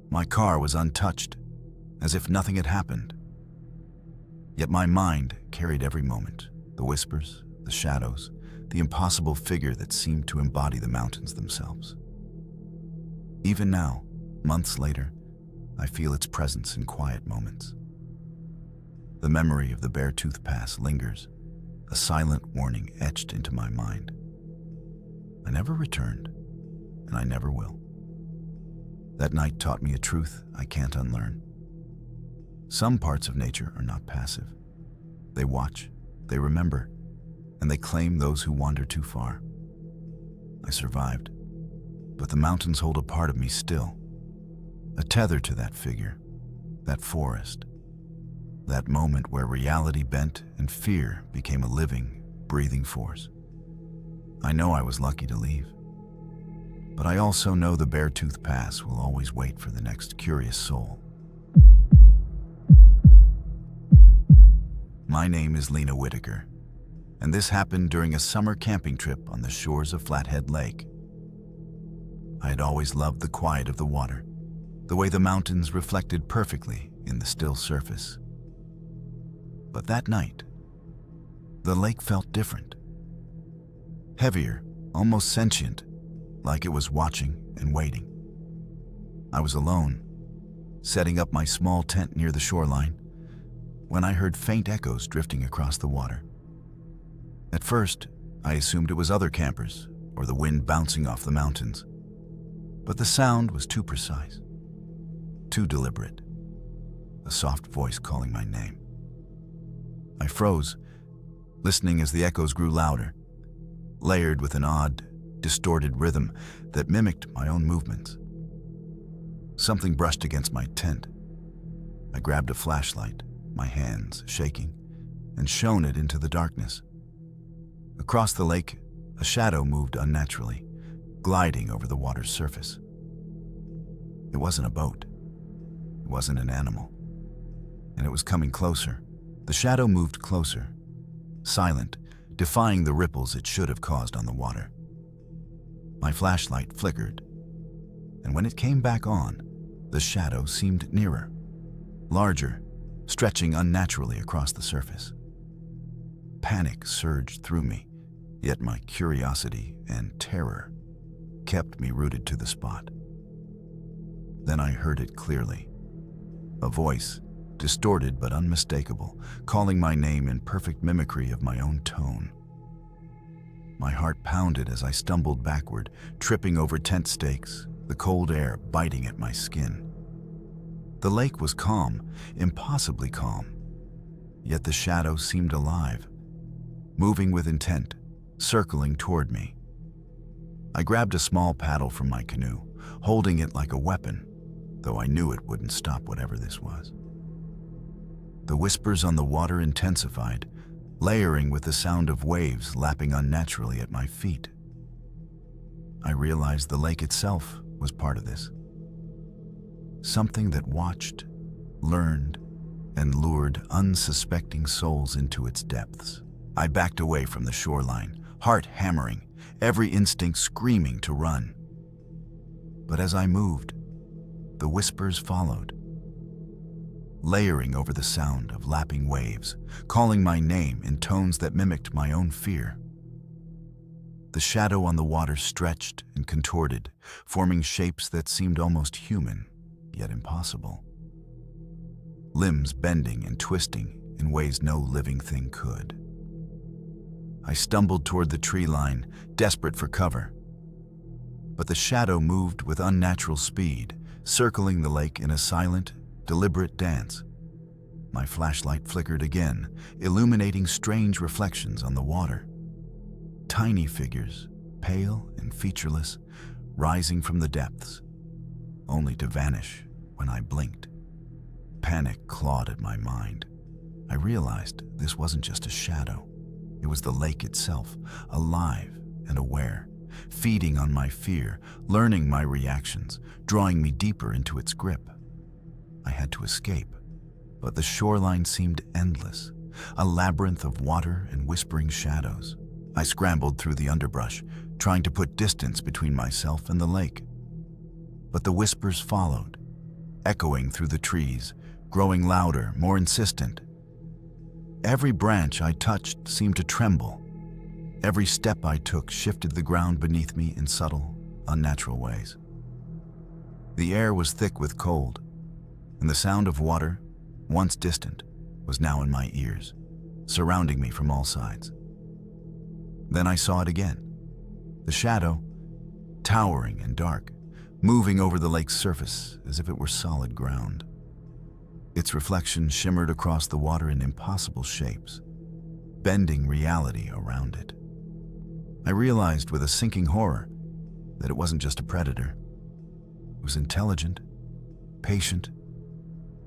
My car was untouched, as if nothing had happened. Yet my mind carried every moment, the whispers, the shadows, the impossible figure that seemed to embody the mountains themselves. Even now, months later, I feel its presence in quiet moments. The memory of the Beartooth Pass lingers, a silent warning etched into my mind. I never returned, and I never will. That night taught me a truth I can't unlearn. Some parts of nature are not passive. They watch, they remember, and they claim those who wander too far. I survived, but the mountains hold a part of me still, a tether to that figure, that forest, that moment where reality bent and fear became a living, breathing force. I know I was lucky to leave, but I also know the Beartooth Pass will always wait for the next curious soul. My name is Lena Whitaker, and this happened during a summer camping trip on the shores of Flathead Lake. I had always loved the quiet of the water, the way the mountains reflected perfectly in the still surface. But that night, the lake felt different. Heavier, almost sentient, like it was watching and waiting. I was alone, setting up my small tent near the shoreline, when I heard faint echoes drifting across the water. At first, I assumed it was other campers or the wind bouncing off the mountains. But the sound was too precise, too deliberate, a soft voice calling my name. I froze, listening as the echoes grew louder, layered with an odd, distorted rhythm that mimicked my own movements. Something brushed against my tent. I grabbed a flashlight, my hands shaking, and shone it into the darkness. Across the lake, a shadow moved unnaturally, gliding over the water's surface. It wasn't a boat. It wasn't an animal. And it was coming closer. The shadow moved closer, silent, defying the ripples it should have caused on the water. My flashlight flickered, and when it came back on, the shadow seemed nearer, larger, stretching unnaturally across the surface. Panic surged through me, yet my curiosity and terror kept me rooted to the spot. Then I heard it clearly. A voice, distorted but unmistakable, calling my name in perfect mimicry of my own tone. My heart pounded as I stumbled backward, tripping over tent stakes, the cold air biting at my skin. The lake was calm, impossibly calm, yet the shadow seemed alive, moving with intent, circling toward me. I grabbed a small paddle from my canoe, holding it like a weapon, though I knew it wouldn't stop whatever this was. The whispers on the water intensified, layering with the sound of waves lapping unnaturally at my feet. I realized the lake itself was part of this. Something that watched, learned, and lured unsuspecting souls into its depths. I backed away from the shoreline, heart hammering, every instinct screaming to run. But as I moved, the whispers followed, layering over the sound of lapping waves, calling my name in tones that mimicked my own fear. The shadow on the water stretched and contorted, forming shapes that seemed almost human, yet impossible. Limbs bending and twisting in ways no living thing could. I stumbled toward the tree line, desperate for cover. But the shadow moved with unnatural speed, circling the lake in a silent, deliberate dance. My flashlight flickered again, illuminating strange reflections on the water. Tiny figures, pale and featureless, rising from the depths. only to vanish when I blinked. Panic clawed at my mind. I realized this wasn't just a shadow. It was the lake itself, alive and aware, feeding on my fear, learning my reactions, drawing me deeper into its grip. I had to escape, but the shoreline seemed endless, a labyrinth of water and whispering shadows. I scrambled through the underbrush, trying to put distance between myself and the lake. But the whispers followed, echoing through the trees, growing louder, more insistent. Every branch I touched seemed to tremble. Every step I took shifted the ground beneath me in subtle, unnatural ways. The air was thick with cold, and the sound of water, once distant, was now in my ears, surrounding me from all sides. Then I saw it again. The shadow, towering and dark, moving over the lake's surface as if it were solid ground. Its reflection shimmered across the water in impossible shapes, bending reality around it. I realized with a sinking horror that it wasn't just a predator. It was intelligent, patient,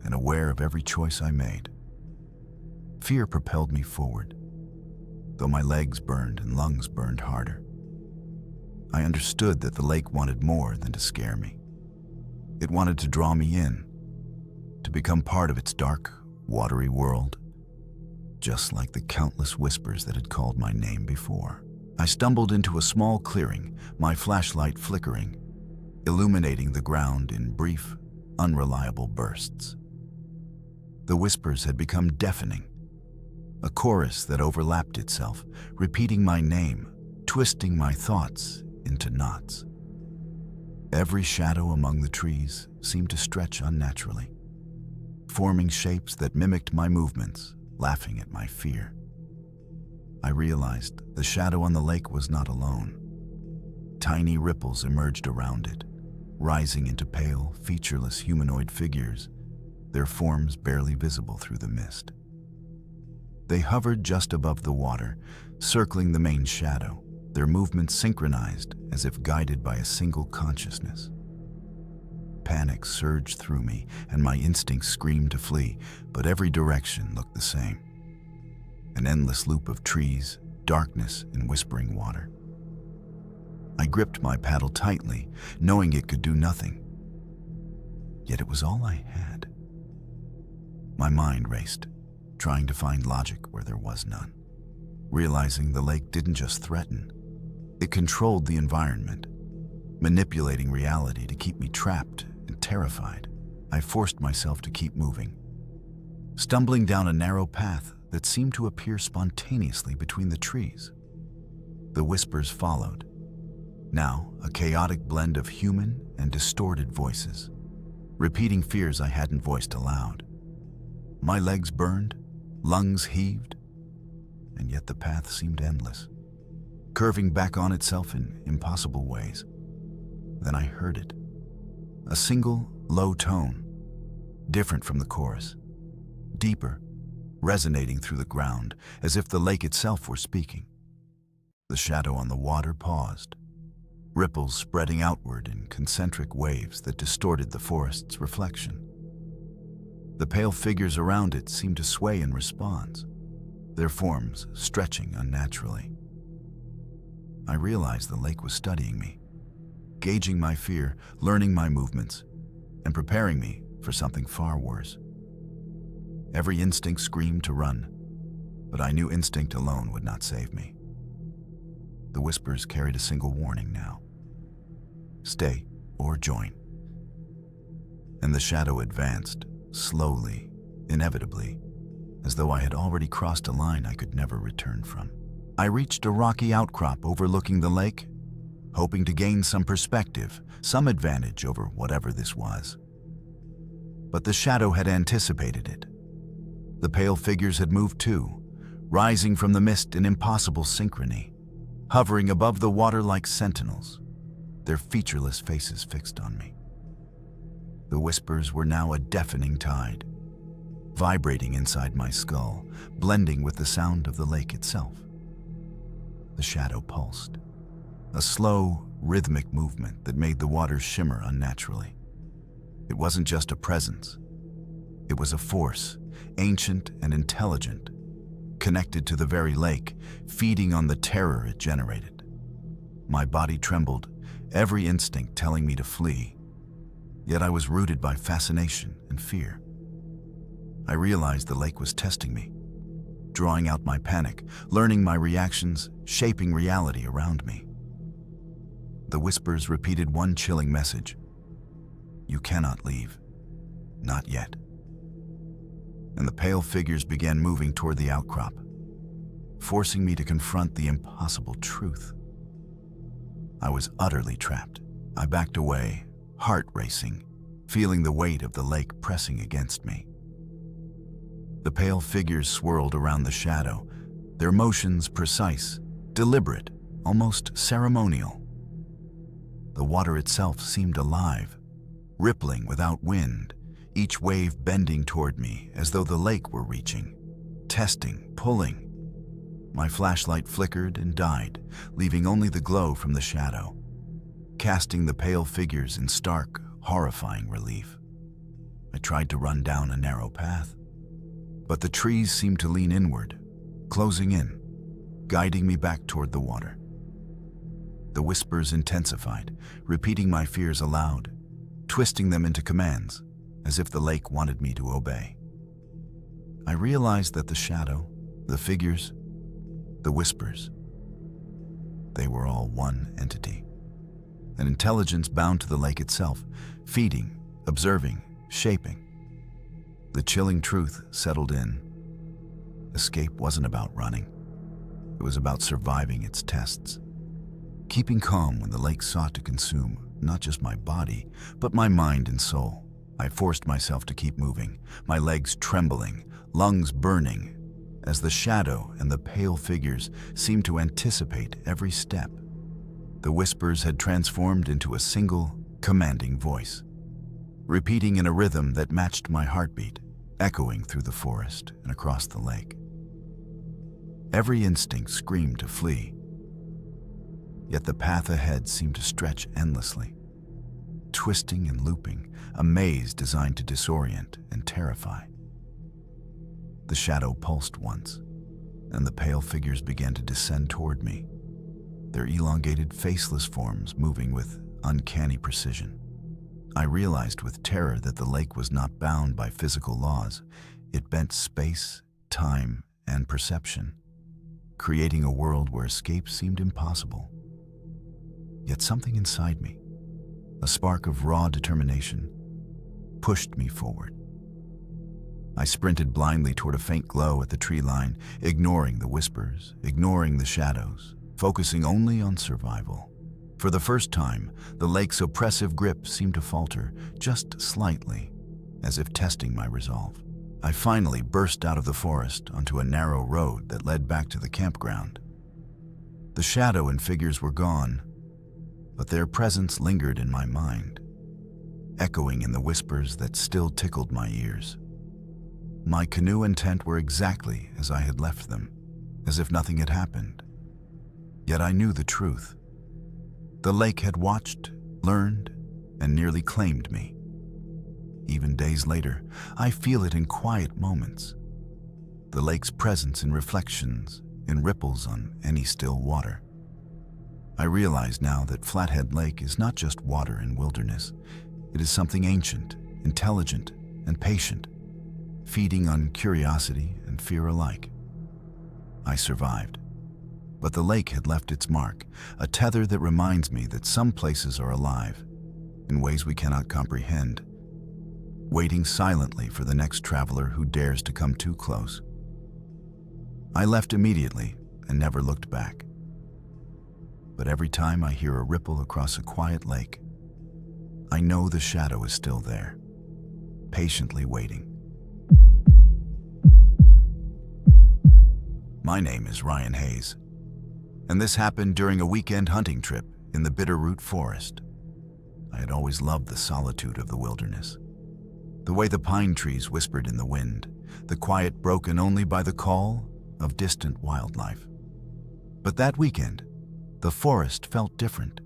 and aware of every choice I made. Fear propelled me forward, though my legs burned and lungs burned harder. I understood that the lake wanted more than to scare me. It wanted to draw me in, to become part of its dark, watery world, just like the countless whispers that had called my name before. I stumbled into a small clearing, my flashlight flickering, illuminating the ground in brief, unreliable bursts. The whispers had become deafening, a chorus that overlapped itself, repeating my name, twisting my thoughts into knots. Every shadow among the trees seemed to stretch unnaturally, forming shapes that mimicked my movements, laughing at my fear. I realized the shadow on the lake was not alone. Tiny ripples emerged around it, rising into pale, featureless humanoid figures, their forms barely visible through the mist. They hovered just above the water, circling the main shadow, their movements synchronized as if guided by a single consciousness. Panic surged through me, and my instincts screamed to flee, but every direction looked the same. An endless loop of trees, darkness, and whispering water. I gripped my paddle tightly, knowing it could do nothing. Yet it was all I had. My mind raced, trying to find logic where there was none. Realizing the lake didn't just threaten, it controlled the environment, manipulating reality to keep me trapped and terrified. I forced myself to keep moving, stumbling down a narrow path that seemed to appear spontaneously between the trees. The whispers followed, now a chaotic blend of human and distorted voices, repeating fears I hadn't voiced aloud. My legs burned, lungs heaved, and yet the path seemed endless, curving back on itself in impossible ways. Then I heard it, a single, low tone, different from the chorus, deeper, resonating through the ground, as if the lake itself were speaking. The shadow on the water paused, ripples spreading outward in concentric waves that distorted the forest's reflection. The pale figures around it seemed to sway in response, their forms stretching unnaturally. I realized the lake was studying me, gauging my fear, learning my movements, and preparing me for something far worse. Every instinct screamed to run, but I knew instinct alone would not save me. The whispers carried a single warning now: stay or join. And the shadow advanced, slowly, inevitably, as though I had already crossed a line I could never return from. I reached a rocky outcrop overlooking the lake, hoping to gain some perspective, some advantage over whatever this was. But the shadow had anticipated it. The pale figures had moved too, rising from the mist in impossible synchrony, hovering above the water like sentinels, their featureless faces fixed on me. The whispers were now a deafening tide, vibrating inside my skull, blending with the sound of the lake itself. The shadow pulsed, a slow, rhythmic movement that made the water shimmer unnaturally. It wasn't just a presence. It was a force, ancient and intelligent, connected to the very lake, feeding on the terror it generated. My body trembled, every instinct telling me to flee. Yet I was rooted by fascination and fear. I realized the lake was testing me, drawing out my panic, learning my reactions, shaping reality around me. The whispers repeated one chilling message: "You cannot leave. Not yet." And the pale figures began moving toward the outcrop, forcing me to confront the impossible truth. I was utterly trapped. I backed away, heart racing, feeling the weight of the lake pressing against me. The pale figures swirled around the shadow, their motions precise, deliberate, almost ceremonial. The water itself seemed alive, rippling without wind, each wave bending toward me as though the lake were reaching, testing, pulling. My flashlight flickered and died, leaving only the glow from the shadow, casting the pale figures in stark, horrifying relief. I tried to run down a narrow path, but the trees seemed to lean inward, closing in, guiding me back toward the water. The whispers intensified, repeating my fears aloud, twisting them into commands, as if the lake wanted me to obey. I realized that the shadow, the figures, the whispers, they were all one entity, an intelligence bound to the lake itself, feeding, observing, shaping. The chilling truth settled in. Escape wasn't about running. It was about surviving its tests. Keeping calm when the lake sought to consume not just my body, but my mind and soul. I forced myself to keep moving, my legs trembling, lungs burning, as the shadow and the pale figures seemed to anticipate every step. The whispers had transformed into a single, commanding voice, repeating in a rhythm that matched my heartbeat, echoing through the forest and across the lake. Every instinct screamed to flee, yet the path ahead seemed to stretch endlessly, twisting and looping, a maze designed to disorient and terrify. The shadow pulsed once, and the pale figures began to descend toward me, their elongated, faceless forms moving with uncanny precision. I realized with terror that the lake was not bound by physical laws. It bent space, time, and perception, creating a world where escape seemed impossible. Yet something inside me, a spark of raw determination, pushed me forward. I sprinted blindly toward a faint glow at the tree line, ignoring the whispers, ignoring the shadows, focusing only on survival. For the first time, the lake's oppressive grip seemed to falter, just slightly, as if testing my resolve. I finally burst out of the forest onto a narrow road that led back to the campground. The shadow and figures were gone, but their presence lingered in my mind, echoing in the whispers that still tickled my ears. My canoe and tent were exactly as I had left them, as if nothing had happened. Yet I knew the truth. The lake had watched, learned, and nearly claimed me. Even days later, I feel it in quiet moments. The lake's presence in reflections, in ripples on any still water. I realize now that Flathead Lake is not just water and wilderness. It is something ancient, intelligent, and patient, feeding on curiosity and fear alike. I survived, but the lake had left its mark, a tether that reminds me that some places are alive, in ways we cannot comprehend, waiting silently for the next traveler who dares to come too close. I left immediately and never looked back. But every time I hear a ripple across a quiet lake, I know the shadow is still there, patiently waiting. My name is Ryan Hayes, and this happened during a weekend hunting trip in the Bitterroot Forest. I had always loved the solitude of the wilderness, the way the pine trees whispered in the wind, the quiet broken only by the call of distant wildlife. But that weekend, the forest felt different,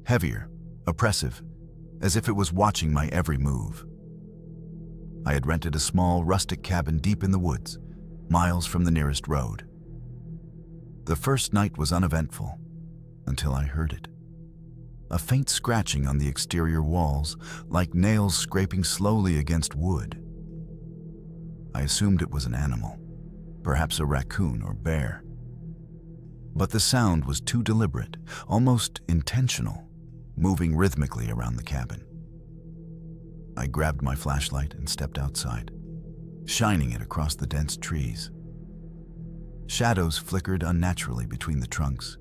heavier, oppressive, as if it was watching my every move. I had rented a small, rustic cabin deep in the woods, miles from the nearest road. The first night was uneventful, until I heard it. A faint scratching on the exterior walls, like nails scraping slowly against wood. I assumed it was an animal, perhaps a raccoon or bear. But the sound was too deliberate, almost intentional, moving rhythmically around the cabin. I grabbed my flashlight and stepped outside, shining it across the dense trees. Shadows flickered unnaturally between the trunks,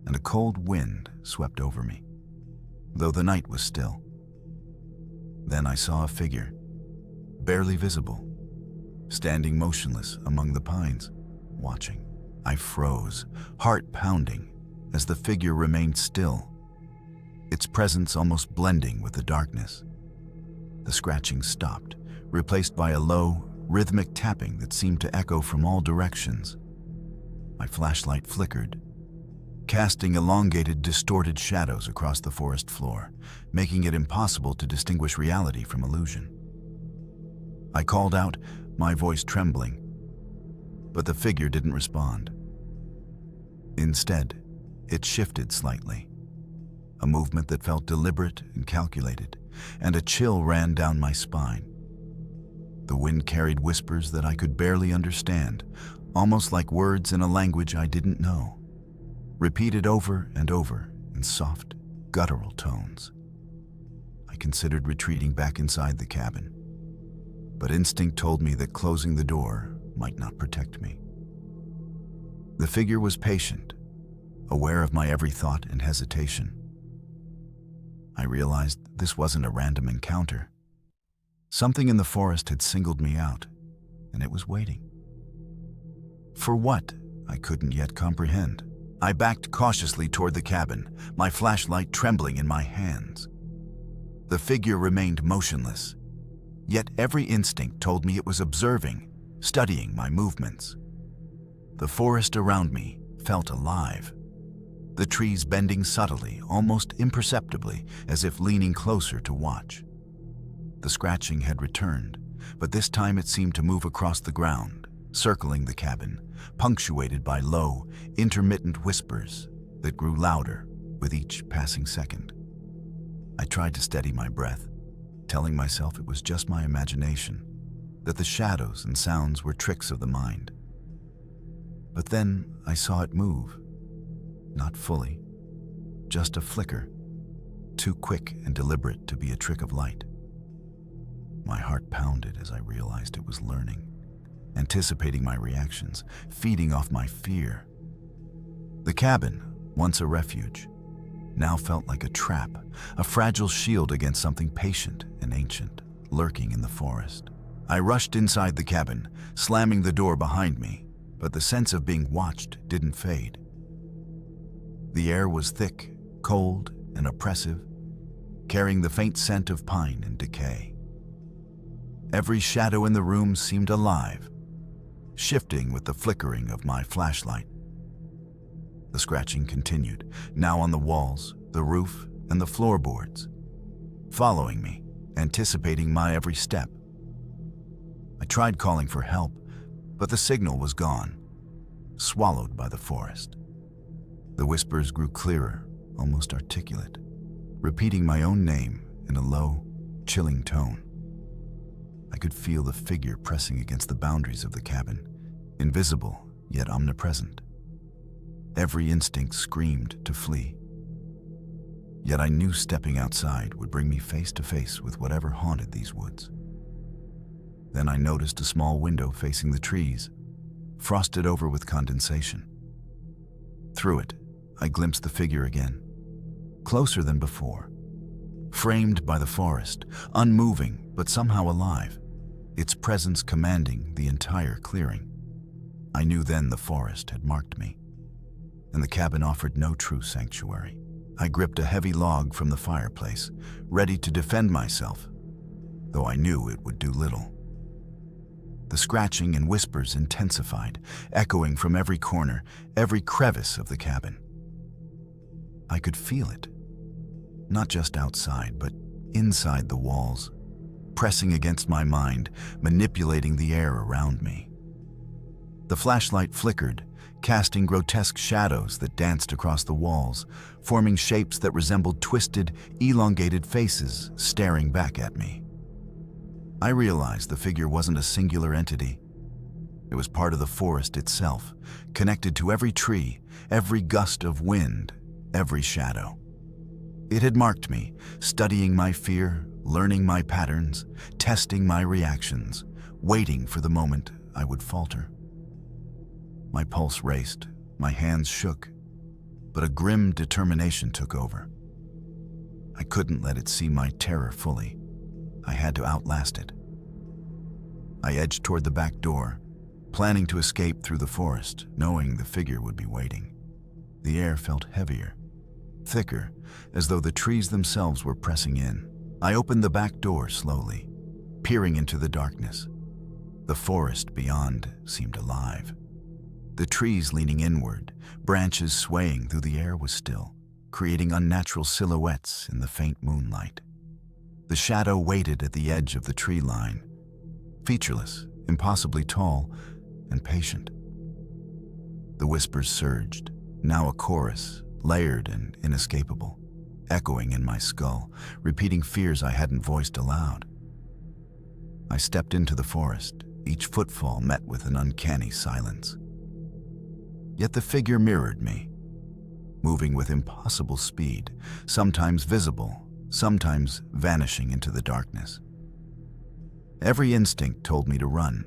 and a cold wind swept over me, though the night was still. Then I saw a figure, barely visible, standing motionless among the pines, watching. I froze, heart pounding, as the figure remained still, its presence almost blending with the darkness. The scratching stopped, replaced by a low, rhythmic tapping that seemed to echo from all directions. My flashlight flickered, casting elongated, distorted shadows across the forest floor, making it impossible to distinguish reality from illusion. I called out, my voice trembling, but the figure didn't respond. Instead, it shifted slightly, a movement that felt deliberate and calculated, and a chill ran down my spine. The wind carried whispers that I could barely understand, almost like words in a language I didn't know, repeated over and over in soft, guttural tones. I considered retreating back inside the cabin, but instinct told me that closing the door might not protect me. The figure was patient, aware of my every thought and hesitation. I realized this wasn't a random encounter. Something in the forest had singled me out, and it was waiting. For what? I couldn't yet comprehend. I backed cautiously toward the cabin, my flashlight trembling in my hands. The figure remained motionless, yet every instinct told me it was observing, studying my movements. The forest around me felt alive, the trees bending subtly, almost imperceptibly, as if leaning closer to watch. The scratching had returned, but this time it seemed to move across the ground, circling the cabin, punctuated by low, intermittent whispers that grew louder with each passing second. I tried to steady my breath, telling myself it was just my imagination, that the shadows and sounds were tricks of the mind. But then I saw it move. Not fully, just a flicker, too quick and deliberate to be a trick of light. My heart pounded as I realized it was learning, anticipating my reactions, feeding off my fear. The cabin, once a refuge, now felt like a trap, a fragile shield against something patient and ancient, lurking in the forest. I rushed inside the cabin, slamming the door behind me, but the sense of being watched didn't fade. The air was thick, cold, and oppressive, carrying the faint scent of pine and decay. Every shadow in the room seemed alive, shifting with the flickering of my flashlight. The scratching continued, now on the walls, the roof, and the floorboards, following me, anticipating my every step. I tried calling for help, but the signal was gone, swallowed by the forest. The whispers grew clearer, almost articulate, repeating my own name in a low, chilling tone. I could feel the figure pressing against the boundaries of the cabin, invisible yet omnipresent. Every instinct screamed to flee. Yet I knew stepping outside would bring me face to face with whatever haunted these woods. Then I noticed a small window facing the trees, frosted over with condensation. Through it, I glimpsed the figure again, closer than before, framed by the forest, unmoving but somehow alive, its presence commanding the entire clearing. I knew then the forest had marked me, and the cabin offered no true sanctuary. I gripped a heavy log from the fireplace, ready to defend myself, though I knew it would do little. The scratching and whispers intensified, echoing from every corner, every crevice of the cabin. I could feel it, not just outside, but inside the walls, pressing against my mind, manipulating the air around me. The flashlight flickered, casting grotesque shadows that danced across the walls, forming shapes that resembled twisted, elongated faces staring back at me. I realized the figure wasn't a singular entity. It was part of the forest itself, connected to every tree, every gust of wind, every shadow. It had marked me, studying my fear, learning my patterns, testing my reactions, waiting for the moment I would falter. My pulse raced, my hands shook, but a grim determination took over. I couldn't let it see my terror fully. I had to outlast it. I edged toward the back door, planning to escape through the forest, knowing the figure would be waiting. The air felt heavier, thicker, as though the trees themselves were pressing in. I opened the back door slowly, peering into the darkness. The forest beyond seemed alive. The trees leaning inward, branches swaying through the air was still, creating unnatural silhouettes in the faint moonlight. The shadow waited at the edge of the tree line, featureless, impossibly tall, and patient. The whispers surged, now a chorus, layered and inescapable, echoing in my skull, repeating fears I hadn't voiced aloud. I stepped into the forest, each footfall met with an uncanny silence. Yet the figure mirrored me, moving with impossible speed, sometimes visible, sometimes vanishing into the darkness. Every instinct told me to run,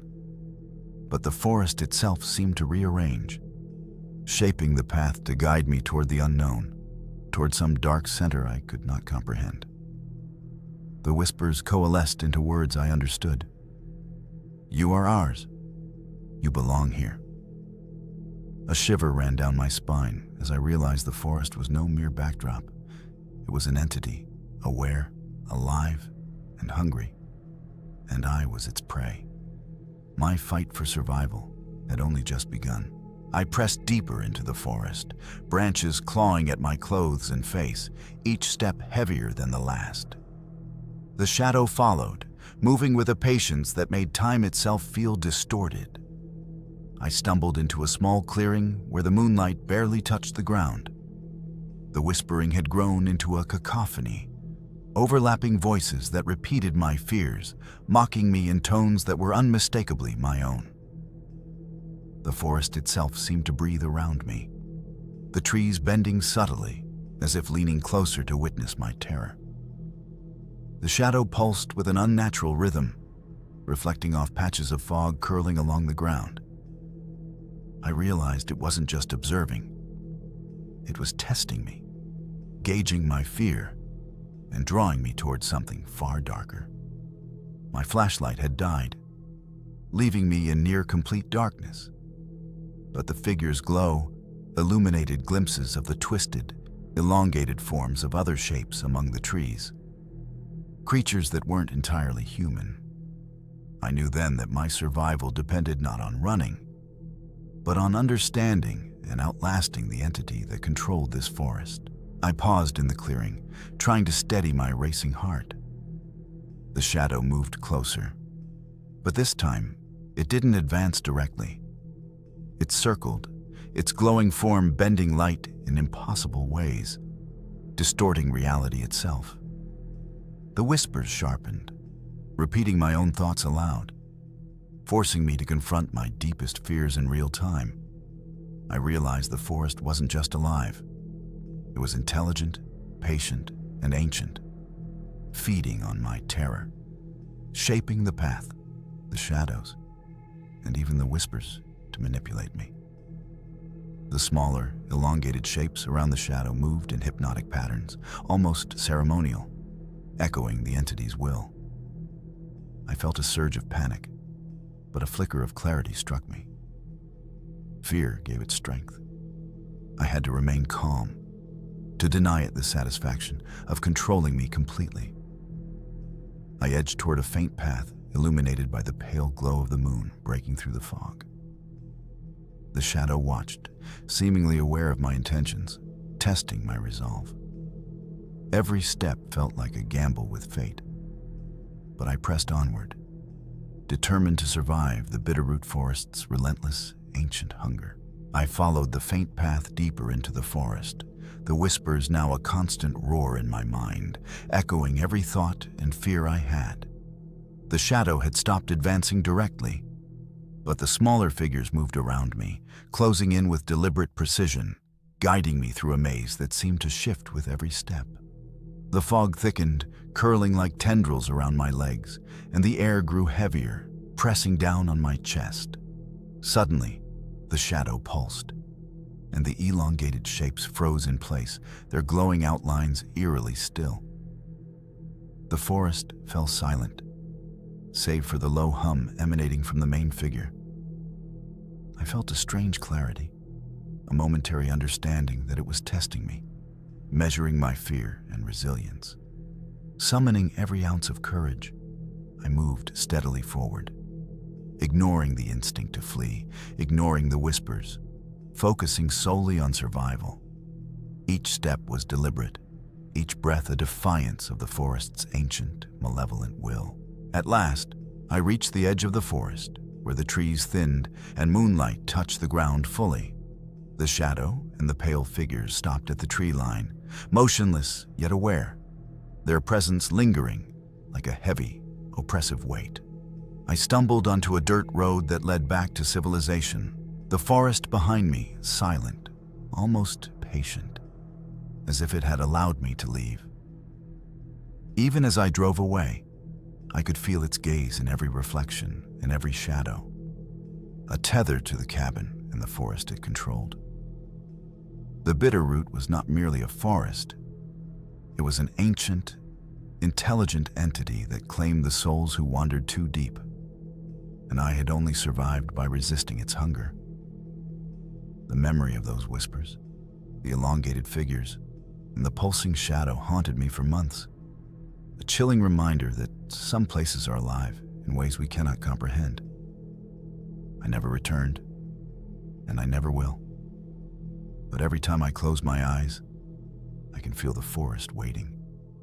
but the forest itself seemed to rearrange, shaping the path to guide me toward the unknown, toward some dark center I could not comprehend. The whispers coalesced into words I understood. You are ours. You belong here. A shiver ran down my spine as I realized the forest was no mere backdrop. It was an entity, aware, alive, and hungry, and I was its prey. My fight for survival had only just begun. I pressed deeper into the forest, branches clawing at my clothes and face, each step heavier than the last. The shadow followed, moving with a patience that made time itself feel distorted. I stumbled into a small clearing where the moonlight barely touched the ground. The whispering had grown into a cacophony, overlapping voices that repeated my fears, mocking me in tones that were unmistakably my own. The forest itself seemed to breathe around me, the trees bending subtly, as if leaning closer to witness my terror. The shadow pulsed with an unnatural rhythm, reflecting off patches of fog curling along the ground. I realized it wasn't just observing. It was testing me, gauging my fear, and drawing me towards something far darker. My flashlight had died, leaving me in near complete darkness. But the figure's glow illuminated glimpses of the twisted, elongated forms of other shapes among the trees. Creatures that weren't entirely human. I knew then that my survival depended not on running, but on understanding and outlasting the entity that controlled this forest. I paused in the clearing, trying to steady my racing heart. The shadow moved closer, but this time, it didn't advance directly. It circled, its glowing form bending light in impossible ways, distorting reality itself. The whispers sharpened, repeating my own thoughts aloud, forcing me to confront my deepest fears in real time. I realized the forest wasn't just alive. It was intelligent, patient, and ancient, feeding on my terror, shaping the path, the shadows, and even the whispers to manipulate me. The smaller, elongated shapes around the shadow moved in hypnotic patterns, almost ceremonial, echoing the entity's will. I felt a surge of panic, but a flicker of clarity struck me. Fear gave it strength. I had to remain calm, to deny it the satisfaction of controlling me completely. I edged toward a faint path illuminated by the pale glow of the moon breaking through the fog. The shadow watched, seemingly aware of my intentions, testing my resolve. Every step felt like a gamble with fate. But I pressed onward, determined to survive the Bitterroot Forest's relentless, ancient hunger. I followed the faint path deeper into the forest, the whispers now a constant roar in my mind, echoing every thought and fear I had. The shadow had stopped advancing directly, but the smaller figures moved around me, closing in with deliberate precision, guiding me through a maze that seemed to shift with every step. The fog thickened, curling like tendrils around my legs, and the air grew heavier, pressing down on my chest. Suddenly, the shadow pulsed, and the elongated shapes froze in place, their glowing outlines eerily still. The forest fell silent, save for the low hum emanating from the main figure. I felt a strange clarity, a momentary understanding that it was testing me, measuring my fear and resilience. Summoning every ounce of courage, I moved steadily forward, ignoring the instinct to flee, ignoring the whispers, focusing solely on survival. Each step was deliberate, each breath a defiance of the forest's ancient, malevolent will. At last, I reached the edge of the forest, where the trees thinned and moonlight touched the ground fully. The shadow and the pale figures stopped at the tree line, motionless yet aware, their presence lingering like a heavy, oppressive weight. I stumbled onto a dirt road that led back to civilization, the forest behind me silent, almost patient, as if it had allowed me to leave. Even as I drove away, I could feel its gaze in every reflection, in every shadow, a tether to the cabin and the forest it controlled. The Bitterroot was not merely a forest. It was an ancient, intelligent entity that claimed the souls who wandered too deep, and I had only survived by resisting its hunger. The memory of those whispers, the elongated figures, and the pulsing shadow haunted me for months, a chilling reminder that some places are alive in ways we cannot comprehend. I never returned, and I never will. But every time I close my eyes, I can feel the forest waiting,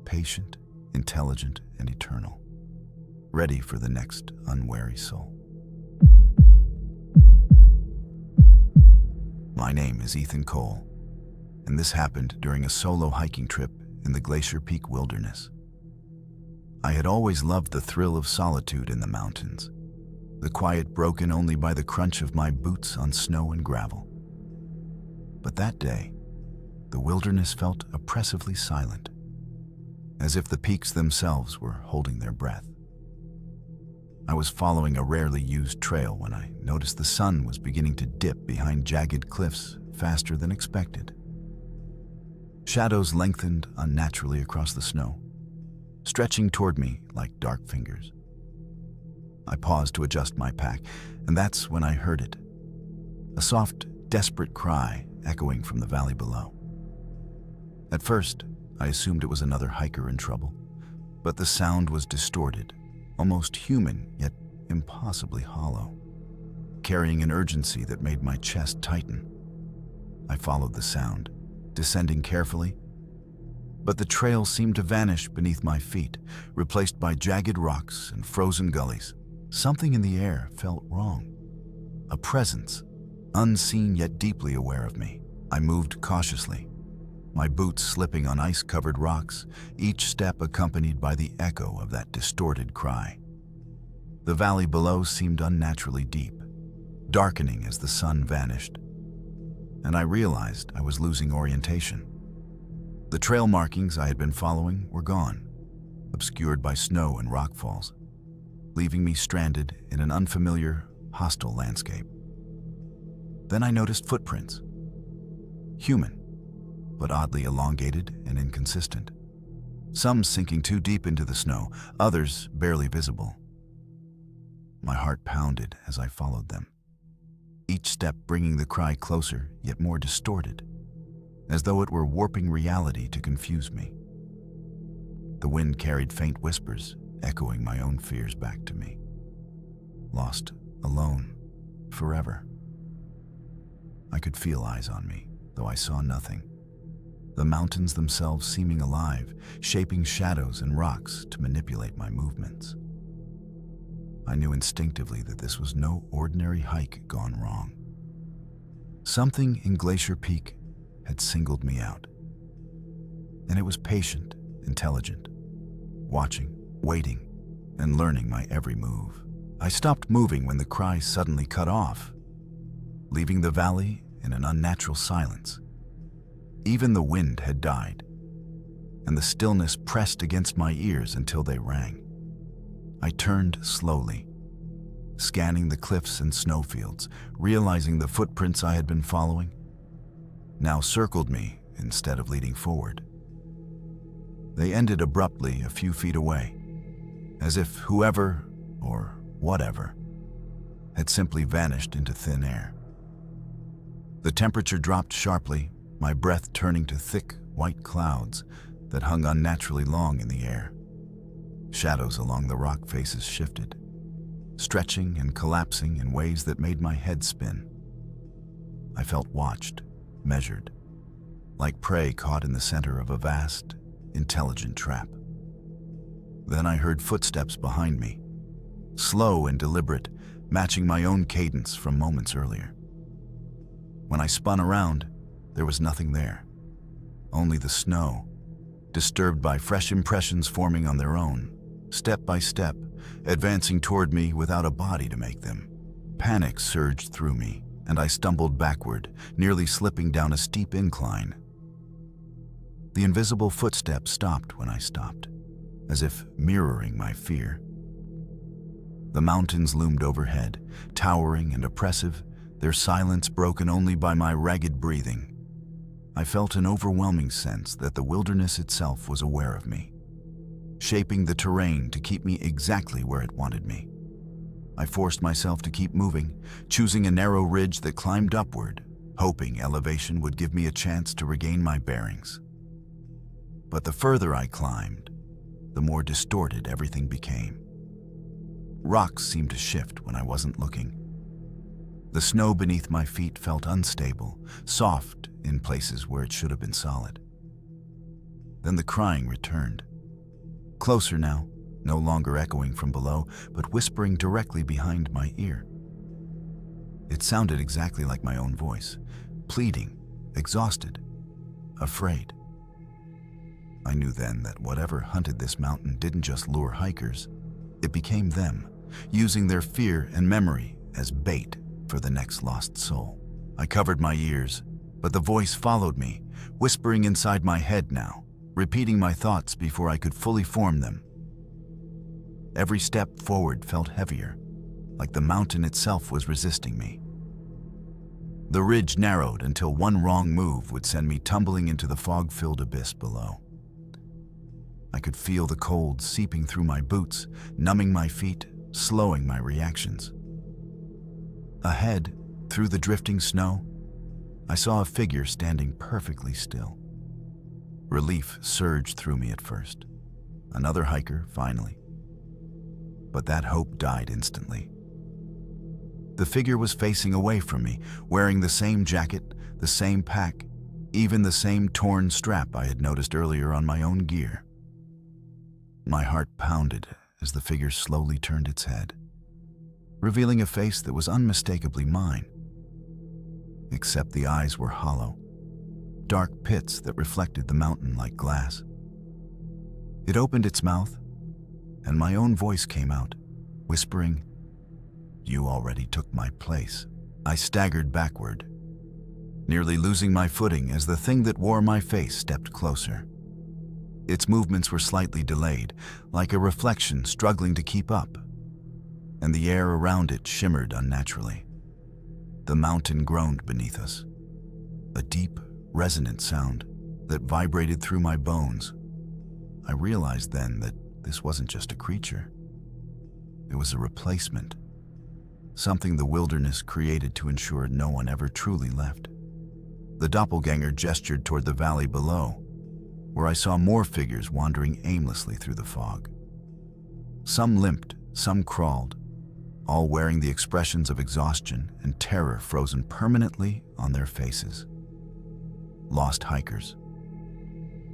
patient, intelligent, and eternal, ready for the next unwary soul. My name is Ethan Cole, and this happened during a solo hiking trip in the Glacier Peak Wilderness. I had always loved the thrill of solitude in the mountains, the quiet broken only by the crunch of my boots on snow and gravel. But that day, the wilderness felt oppressively silent, as if the peaks themselves were holding their breath. I was following a rarely used trail when I noticed the sun was beginning to dip behind jagged cliffs faster than expected. Shadows lengthened unnaturally across the snow, stretching toward me like dark fingers. I paused to adjust my pack, and that's when I heard it. A soft, desperate cry echoing from the valley below. At first, I assumed it was another hiker in trouble, but the sound was distorted, almost human, yet impossibly hollow, carrying an urgency that made my chest tighten. I followed the sound, descending carefully, but the trail seemed to vanish beneath my feet, replaced by jagged rocks and frozen gullies. Something in the air felt wrong. A presence, unseen yet deeply aware of me. I moved cautiously, my boots slipping on ice-covered rocks, each step accompanied by the echo of that distorted cry. The valley below seemed unnaturally deep, darkening as the sun vanished, and I realized I was losing orientation. The trail markings I had been following were gone, obscured by snow and rockfalls, leaving me stranded in an unfamiliar, hostile landscape. Then I noticed footprints. Human, but oddly elongated and inconsistent. Some sinking too deep into the snow, others barely visible. My heart pounded as I followed them, each step bringing the cry closer, yet more distorted, as though it were warping reality to confuse me. The wind carried faint whispers, echoing my own fears back to me. Lost, alone, forever. I could feel eyes on me, though I saw nothing. the mountains themselves seeming alive, shaping shadows and rocks to manipulate my movements. I knew instinctively that this was no ordinary hike gone wrong. Something in Glacier Peak had singled me out. And it was patient, intelligent, watching, waiting, and learning my every move. I stopped moving when the cry suddenly cut off, leaving the valley in an unnatural silence. Even the wind had died, and the stillness pressed against my ears until they rang. I turned slowly, scanning the cliffs and snowfields, realizing the footprints I had been following now circled me instead of leading forward. They ended abruptly a few feet away, as if whoever, or whatever, had simply vanished into thin air. The temperature dropped sharply, my breath turning to thick, white clouds that hung unnaturally long in the air. Shadows along the rock faces shifted, stretching and collapsing in ways that made my head spin. I felt watched, measured, like prey caught in the center of a vast, intelligent trap. Then I heard footsteps behind me, slow and deliberate, matching my own cadence from moments earlier. When I spun around, there was nothing there, only the snow, disturbed by fresh impressions forming on their own, step by step, advancing toward me without a body to make them. Panic surged through me, and I stumbled backward, nearly slipping down a steep incline. The invisible footsteps stopped when I stopped, as if mirroring my fear. The mountains loomed overhead, towering and oppressive, their silence broken only by my ragged breathing. I felt an overwhelming sense that the wilderness itself was aware of me, shaping the terrain to keep me exactly where it wanted me. I forced myself to keep moving, choosing a narrow ridge that climbed upward, hoping elevation would give me a chance to regain my bearings. But the further I climbed, the more distorted everything became. Rocks seemed to shift when I wasn't looking. The snow beneath my feet felt unstable, soft in places where it should have been solid. Then the crying returned. Closer now, no longer echoing from below, but whispering directly behind my ear. It sounded exactly like my own voice, pleading, exhausted, afraid. I knew then that whatever hunted this mountain didn't just lure hikers, it became them, using their fear and memory as bait for the next lost soul. I covered my ears, but the voice followed me, whispering inside my head now, repeating my thoughts before I could fully form them. Every step forward felt heavier, like the mountain itself was resisting me. The ridge narrowed until one wrong move would send me tumbling into the fog-filled abyss below. I could feel the cold seeping through my boots, numbing my feet, slowing my reactions. Ahead, through the drifting snow, I saw a figure standing perfectly still. Relief surged through me at first. Another hiker, finally. But that hope died instantly. The figure was facing away from me, wearing the same jacket, the same pack, even the same torn strap I had noticed earlier on my own gear. My heart pounded as the figure slowly turned its head, revealing a face that was unmistakably mine. Except the eyes were hollow, dark pits that reflected the mountain like glass. It opened its mouth, and my own voice came out, whispering, "You already took my place." I staggered backward, nearly losing my footing as the thing that wore my face stepped closer. Its movements were slightly delayed, like a reflection struggling to keep up, and the air around it shimmered unnaturally. The mountain groaned beneath us, a deep, resonant sound that vibrated through my bones. I realized then that this wasn't just a creature. It was a replacement, something the wilderness created to ensure no one ever truly left. The doppelganger gestured toward the valley below, where I saw more figures wandering aimlessly through the fog. Some limped, some crawled, all wearing the expressions of exhaustion and terror frozen permanently on their faces. Lost hikers,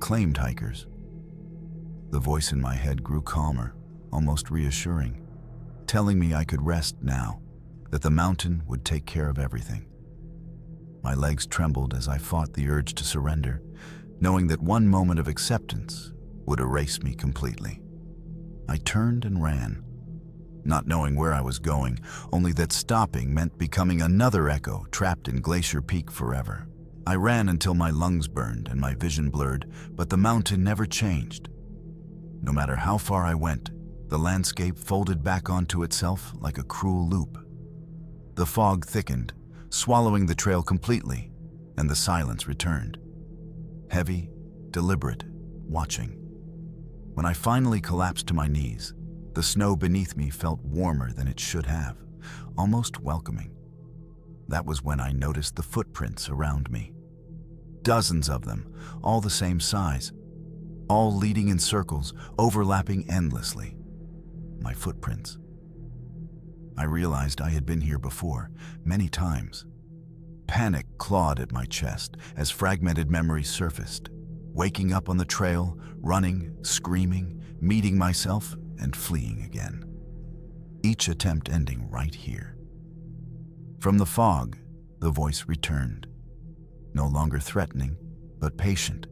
claimed hikers. The voice in my head grew calmer, almost reassuring, telling me I could rest now, that the mountain would take care of everything. My legs trembled as I fought the urge to surrender, knowing that one moment of acceptance would erase me completely. I turned and ran, not knowing where I was going, only that stopping meant becoming another echo trapped in Glacier Peak forever. I ran until my lungs burned and my vision blurred, but the mountain never changed. No matter how far I went, the landscape folded back onto itself like a cruel loop. The fog thickened, swallowing the trail completely, and the silence returned. Heavy, deliberate, watching. When I finally collapsed to my knees, the snow beneath me felt warmer than it should have, almost welcoming. That was when I noticed the footprints around me. Dozens of them, all the same size, all leading in circles, overlapping endlessly. My footprints. I realized I had been here before, many times. Panic clawed at my chest as fragmented memories surfaced, waking up on the trail, running, screaming, meeting myself, and fleeing again. Each attempt ending right here. From the fog, the voice returned, no longer threatening, but patient.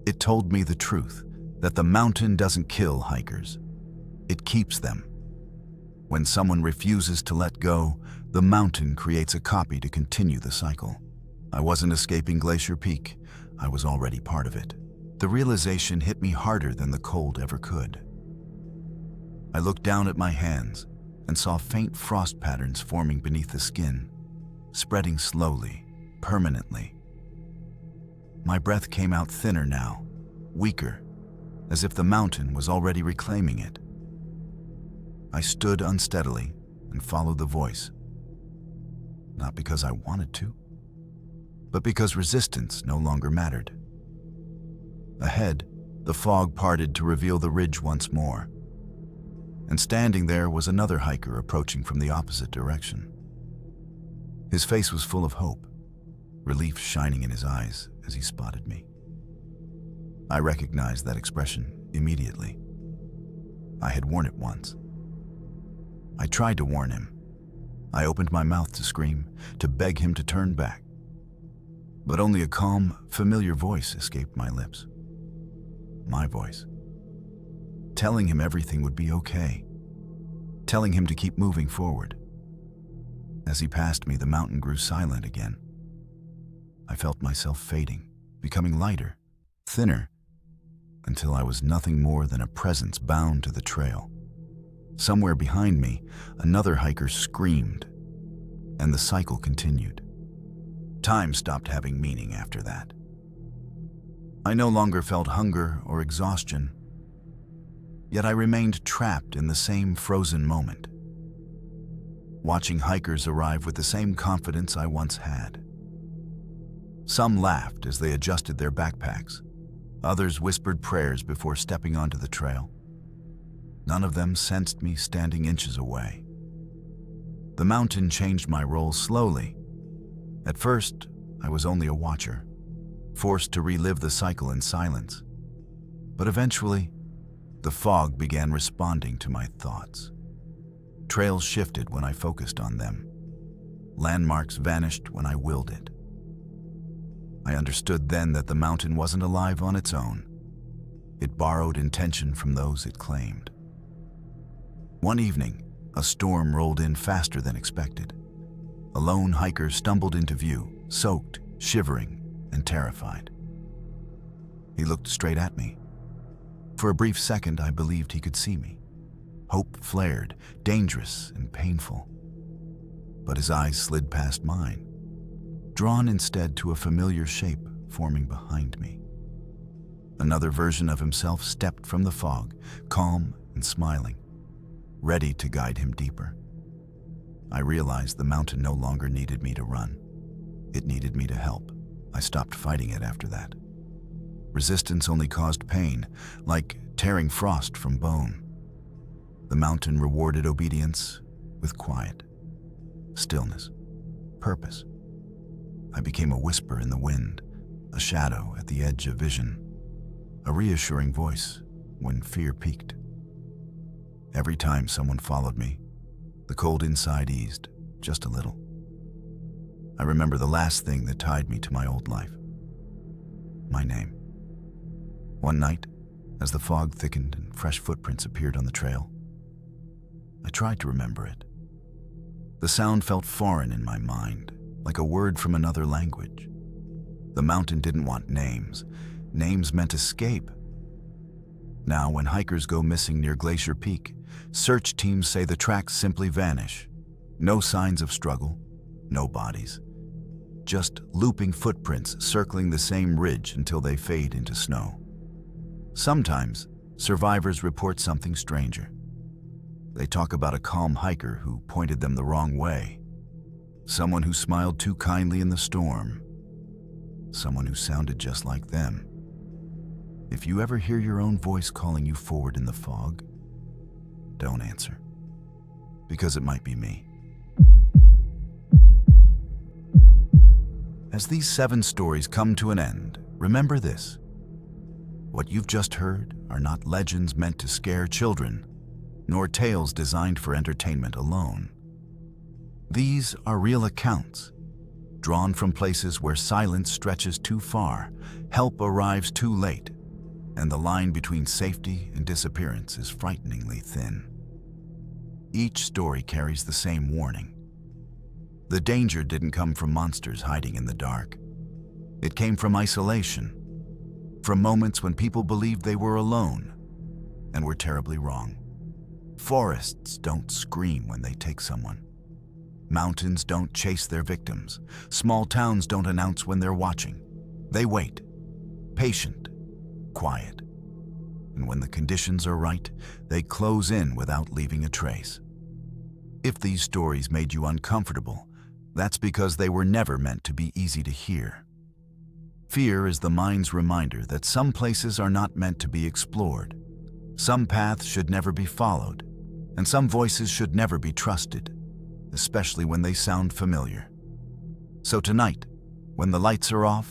It told me the truth, that the mountain doesn't kill hikers. It keeps them. When someone refuses to let go, the mountain creates a copy to continue the cycle. I wasn't escaping Glacier Peak. I was already part of it. The realization hit me harder than the cold ever could. I looked down at my hands and saw faint frost patterns forming beneath the skin, spreading slowly, permanently. My breath came out thinner now, weaker, as if the mountain was already reclaiming it. I stood unsteadily and followed the voice, not because I wanted to, but because resistance no longer mattered. Ahead, the fog parted to reveal the ridge once more, and standing there was another hiker approaching from the opposite direction. His face was full of hope, relief shining in his eyes as he spotted me. I recognized that expression immediately. I had worn it once. I tried to warn him. I opened my mouth to scream, to beg him to turn back. But only a calm, familiar voice escaped my lips. My voice. Telling him everything would be okay. Telling him to keep moving forward. As he passed me, the mountain grew silent again. I felt myself fading, becoming lighter, thinner, until I was nothing more than a presence bound to the trail. Somewhere behind me, another hiker screamed, and the cycle continued. Time stopped having meaning after that. I no longer felt hunger or exhaustion, yet I remained trapped in the same frozen moment, watching hikers arrive with the same confidence I once had. Some laughed as they adjusted their backpacks. Others whispered prayers before stepping onto the trail. None of them sensed me standing inches away. The mountain changed my role slowly. At first, I was only a watcher, forced to relive the cycle in silence. But eventually, the fog began responding to my thoughts. Trails shifted when I focused on them. Landmarks vanished when I willed it. I understood then that the mountain wasn't alive on its own. It borrowed intention from those it claimed. One evening, a storm rolled in faster than expected. A lone hiker stumbled into view, soaked, shivering, and terrified. He looked straight at me. For a brief second, I believed he could see me. Hope flared, dangerous and painful. But his eyes slid past mine, drawn instead to a familiar shape forming behind me. Another version of himself stepped from the fog, calm and smiling, ready to guide him deeper. I realized the mountain no longer needed me to run. It needed me to help. I stopped fighting it after that. Resistance only caused pain, like tearing frost from bone. The mountain rewarded obedience with quiet, stillness, purpose. I became a whisper in the wind, a shadow at the edge of vision, a reassuring voice when fear peaked. Every time someone followed me, the cold inside eased just a little. I remember the last thing that tied me to my old life: my name. One night, as the fog thickened and fresh footprints appeared on the trail, I tried to remember it. The sound felt foreign in my mind, like a word from another language. The mountain didn't want names. Names meant escape. Now, when hikers go missing near Glacier Peak, search teams say the tracks simply vanish. No signs of struggle, no bodies. Just looping footprints circling the same ridge until they fade into snow. Sometimes, survivors report something stranger. They talk about a calm hiker who pointed them the wrong way. Someone who smiled too kindly in the storm. Someone who sounded just like them. If you ever hear your own voice calling you forward in the fog, don't answer, because it might be me. As these 7 stories come to an end, remember this: what you've just heard are not legends meant to scare children, nor tales designed for entertainment alone. These are real accounts, drawn from places where silence stretches too far, help arrives too late, and the line between safety and disappearance is frighteningly thin. Each story carries the same warning. The danger didn't come from monsters hiding in the dark. It came from isolation, from moments when people believed they were alone and were terribly wrong. Forests don't scream when they take someone. Mountains don't chase their victims. Small towns don't announce when they're watching. They wait, patient, quiet. And when the conditions are right, they close in without leaving a trace. If these stories made you uncomfortable, that's because they were never meant to be easy to hear. Fear is the mind's reminder that some places are not meant to be explored, some paths should never be followed, and some voices should never be trusted, especially when they sound familiar. So tonight, when the lights are off,